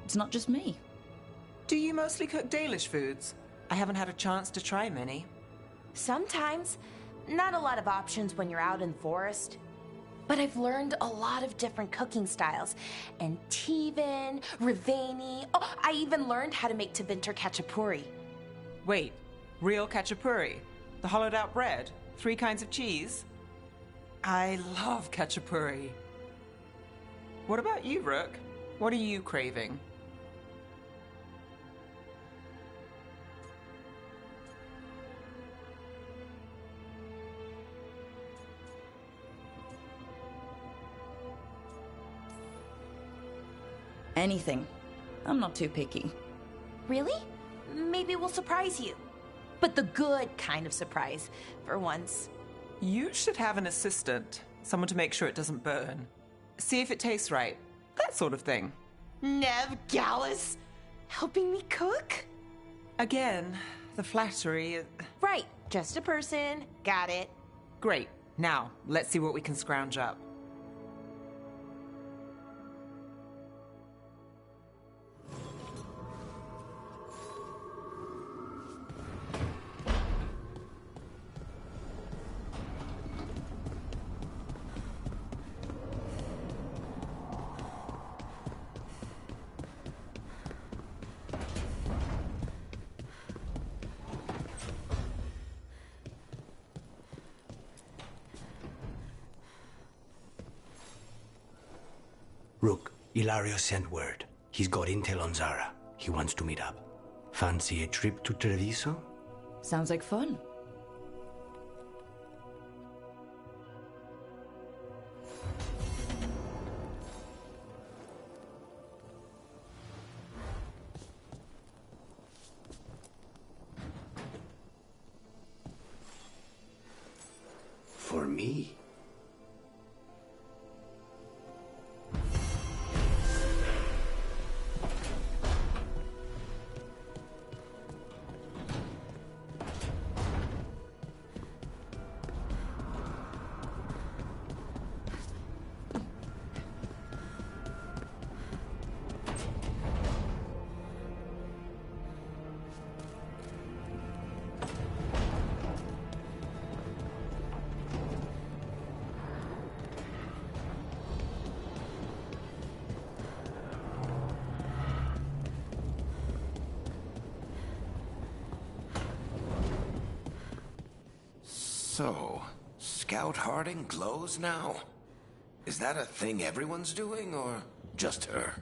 It's not just me. Do you mostly cook Dalish foods? I haven't had a chance to try many. Sometimes. Not a lot of options when you're out in the forest. But I've learned a lot of different cooking styles. And Tivin, Rivani. Oh, I even learned how to make Tevinter Khachapuri. Wait, real khachapuri? The hollowed out bread? 3 kinds of cheese? I love khachapuri. What about you, Rook? What are you craving? Anything. I'm not too picky. Really? Maybe we'll surprise you. But the good kind of surprise, for once. You should have an assistant. Someone to make sure it doesn't burn. See if it tastes right. That sort of thing. Nev Gallus? Helping me cook? Again, the flattery... Right, just a person. Got it. Great. Now, let's see what we can scrounge up. Rook, Ilario sent word. He's got intel on Zara. He wants to meet up. Fancy a trip to Treviso? Sounds like fun. For me? So, Scout Harding glows now? Is that a thing everyone's doing, or just her?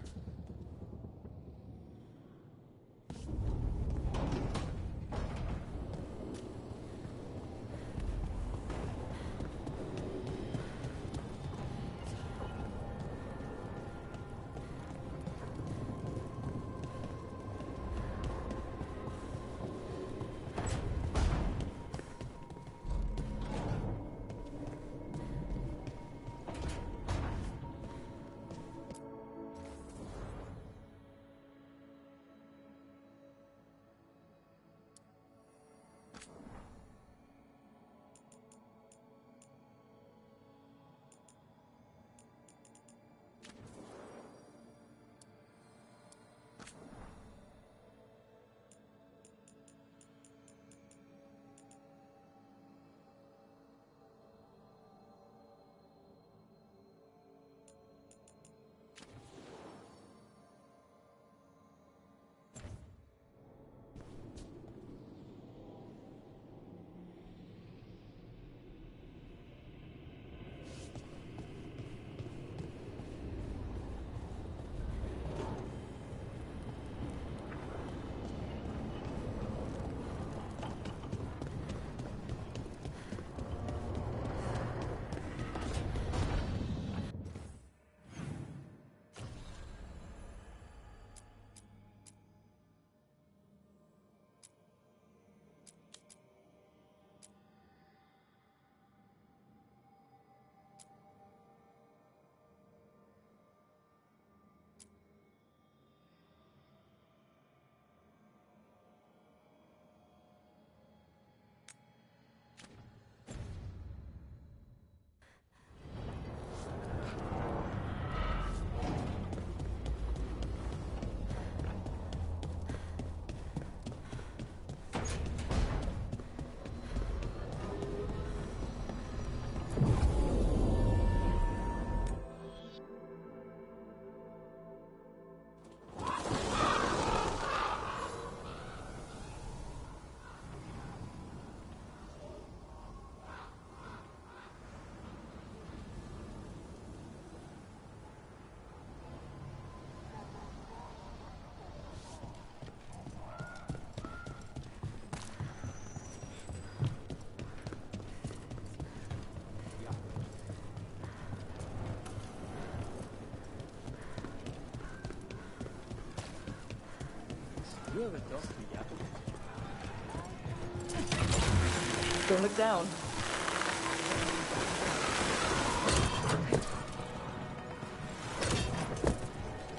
Don't look down.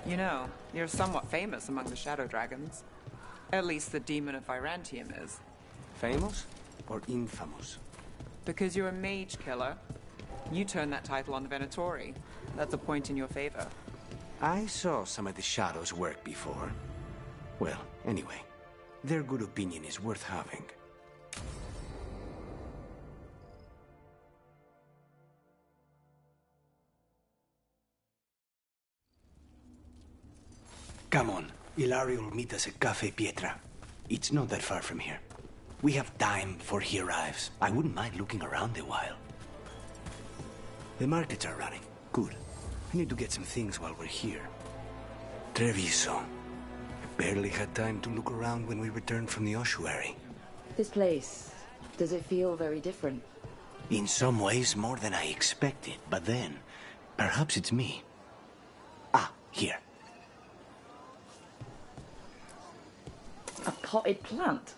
You know, you're somewhat famous among the Shadow Dragons. At least the Demon of Virantium is. Famous or infamous? Because you're a mage killer. You turned that title on the Venatori. That's a point in your favor. I saw some of the Shadows' work before. Well, anyway, their good opinion is worth having. Come on, Ilario will meet us at Cafe Pietra. It's not that far from here. We have time before he arrives. I wouldn't mind looking around a while. The markets are running. Good. I need to get some things while we're here. Treviso. I barely had time to look around when we returned from the ossuary. This place, does it feel very different? In some ways, more than I expected. But then, perhaps it's me. Ah, here. A potted plant?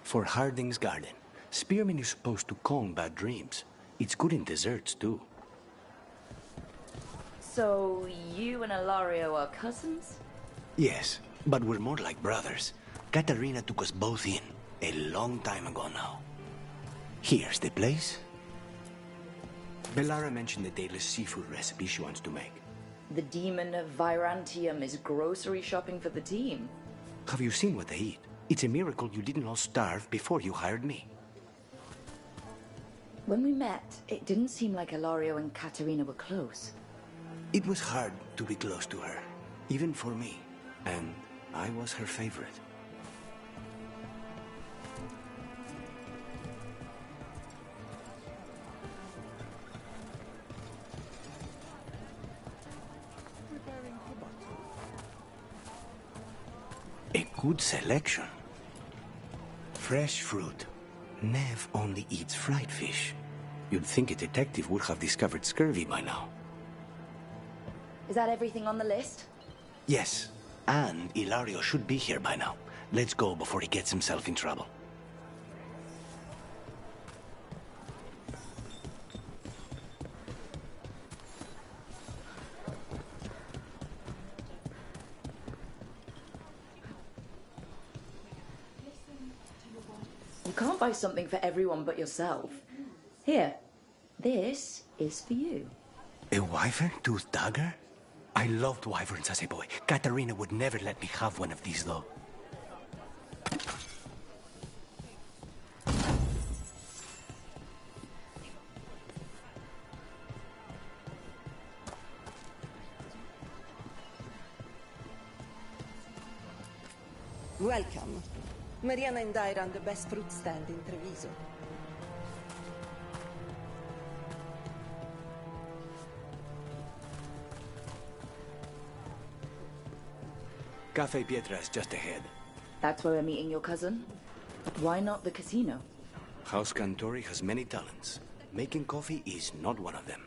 For Harding's garden. Spearmint is supposed to calm bad dreams. It's good in desserts, too. So, you and Ilario are cousins? Yes, but we're more like brothers. Katarina took us both in, a long time ago now. Here's the place. Bellara mentioned the dayless seafood recipe she wants to make. The Demon of Virantium is grocery shopping for the team. Have you seen what they eat? It's a miracle you didn't all starve before you hired me. When we met, it didn't seem like Ilario and Katarina were close. It was hard to be close to her, even for me. And I was her favorite. A good selection. Fresh fruit. Nev only eats fried fish. You'd think a detective would have discovered scurvy by now. Is that everything on the list? Yes, and Ilario should be here by now. Let's go before he gets himself in trouble. You can't buy something for everyone but yourself. Here, this is for you. A wyvern-toothed dagger? I loved wyverns as a boy. Katarina would never let me have one of these, though. Welcome. Mariana and I run the best fruit stand in Treviso. Cafe Pietra is just ahead. That's where we're meeting your cousin? Why not the casino? House Cantori has many talents. Making coffee is not one of them.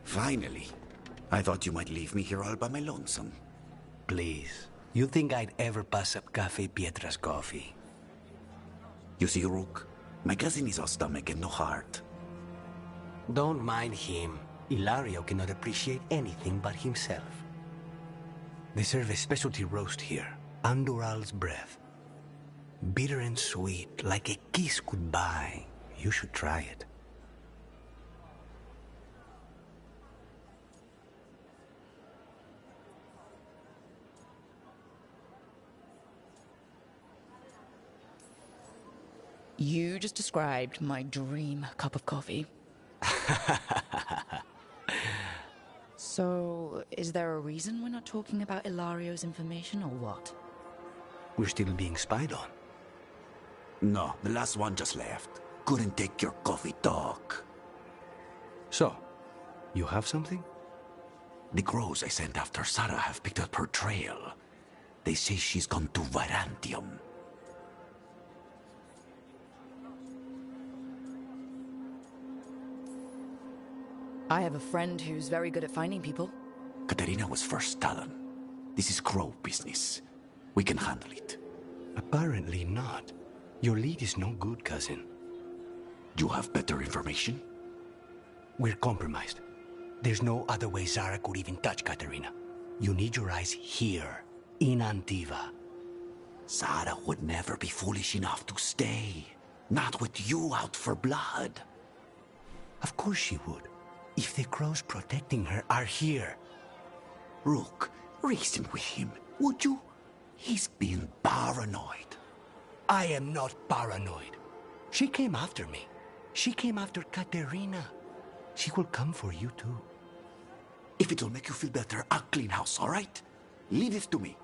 Finally. I thought you might leave me here all by my lonesome. Please. You think I'd ever pass up Cafe Pietra's coffee? You see, Rook, my cousin is all stomach and no heart. Don't mind him. Ilario cannot appreciate anything but himself. They serve a specialty roast here. Andoral's breath. Bitter and sweet, like a kiss goodbye. You should try it. You just described my dream cup of coffee. So, is there a reason we're not talking about Ilario's information, or what? We're still being spied on. No, the last one just left. Couldn't take your coffee talk. So, you have something? The crows I sent after Sarah have picked up her trail. They say she's gone to Varantium. I have a friend who's very good at finding people. Katerina was first Talon. This is crow business. We can handle it. Apparently not. Your lead is no good, cousin. You have better information? We're compromised. There's no other way Zara could even touch Katerina. You need your eyes here, in Antiva. Zara would never be foolish enough to stay. Not with you out for blood. Of course she would. If the crows protecting her are here. Rook, reason with him, would you? He's being paranoid. I am not paranoid. She came after me. She came after Katerina. She will come for you too. If it'll make you feel better, I'll clean house, all right? Leave it to me.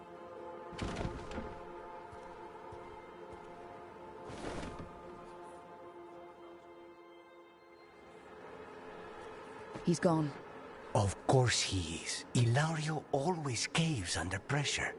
He's gone. Of course he is. Ilario always caves under pressure.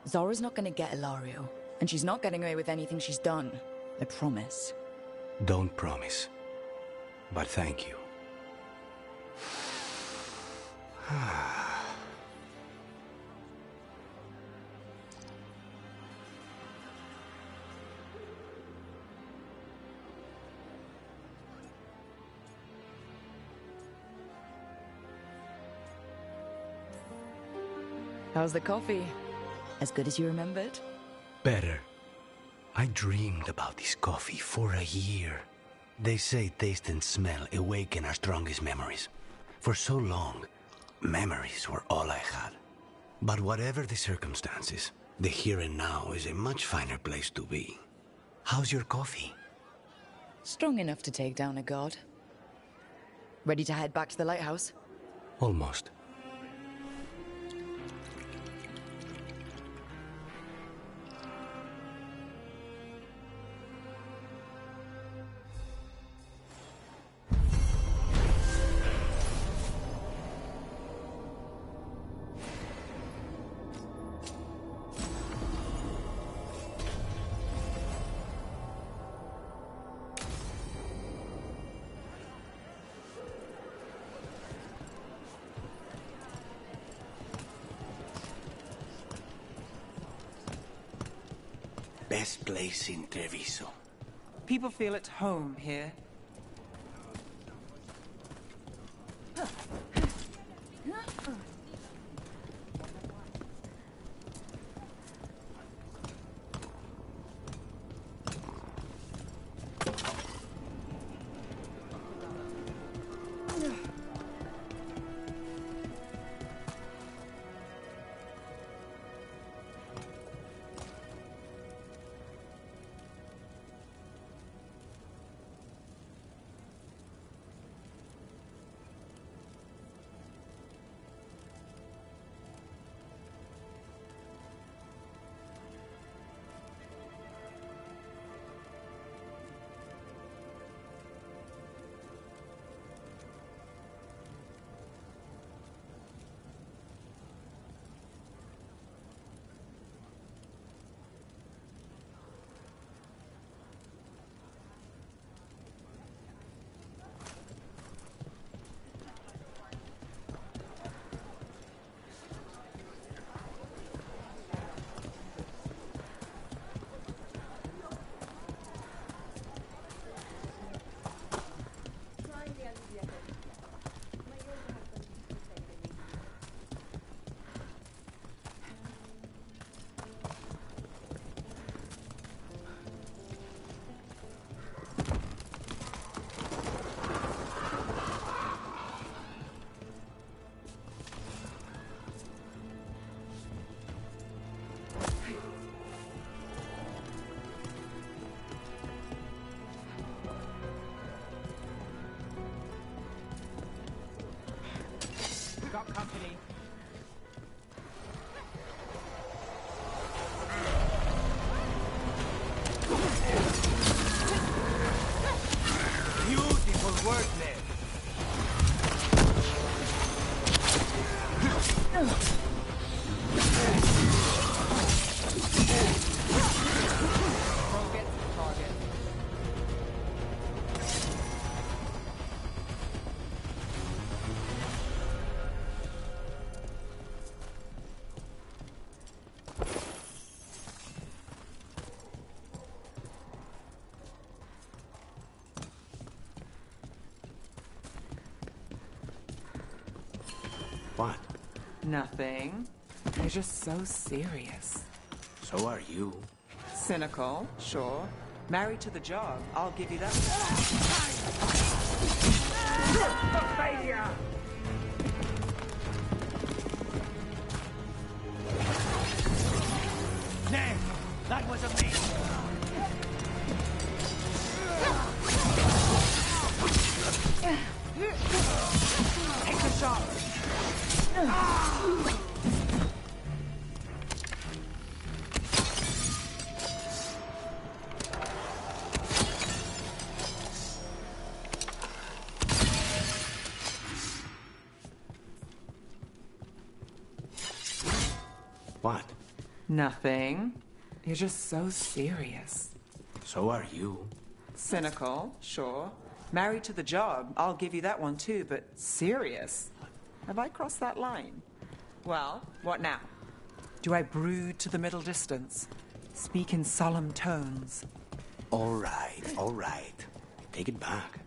Zora's not gonna get Ilario, and she's not getting away with anything she's done. I promise. Don't promise. But thank you. How's the coffee? As good as you remembered? Better. I dreamed about this coffee for a year. They say taste and smell awaken our strongest memories. For so long, memories were all I had. But whatever the circumstances, the here and now is a much finer place to be. How's your coffee? Strong enough to take down a god. Ready to head back to the lighthouse? Almost. Best place in Treviso. People feel at home here. work, Ned. Target. What? Nothing. You're just so serious. So are you. Cynical, sure. Married to the job, I'll give you that. Failure! Ned, that was amazing. Take the shot. What? Nothing. You're just so serious. So are you. Cynical, sure. Married to the job, I'll give you that one too, but serious? Have I crossed that line? Well, what now? Do I brood to the middle distance? Speak in solemn tones? All right, all right. Take it back.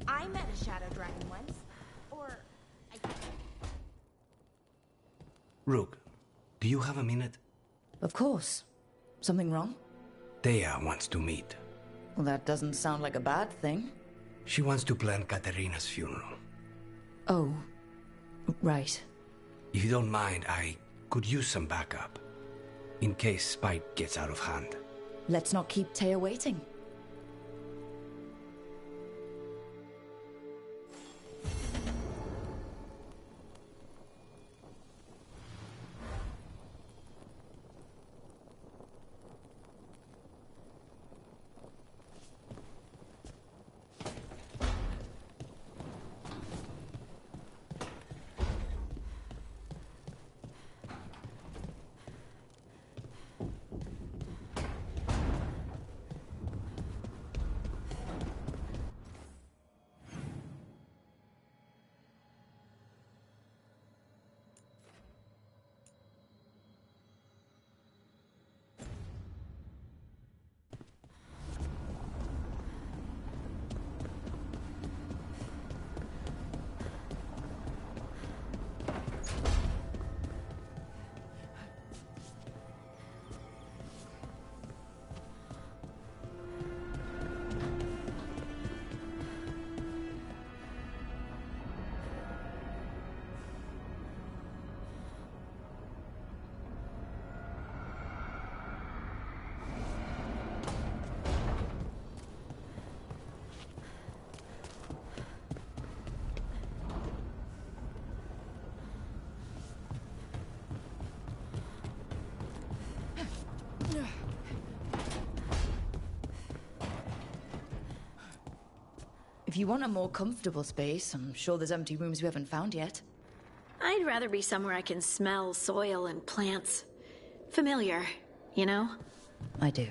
I met a shadow dragon once. Or Rook, do you have a minute? Of course. Something wrong? Thea wants to meet. Well, that doesn't sound like a bad thing. She wants to plan Katerina's funeral. Oh, right. If you don't mind, I could use some backup. In case Spike gets out of hand. Let's not keep Taya waiting. If you want a more comfortable space, I'm sure there's empty rooms we haven't found yet. I'd rather be somewhere I can smell soil and plants. Familiar, you know? I do.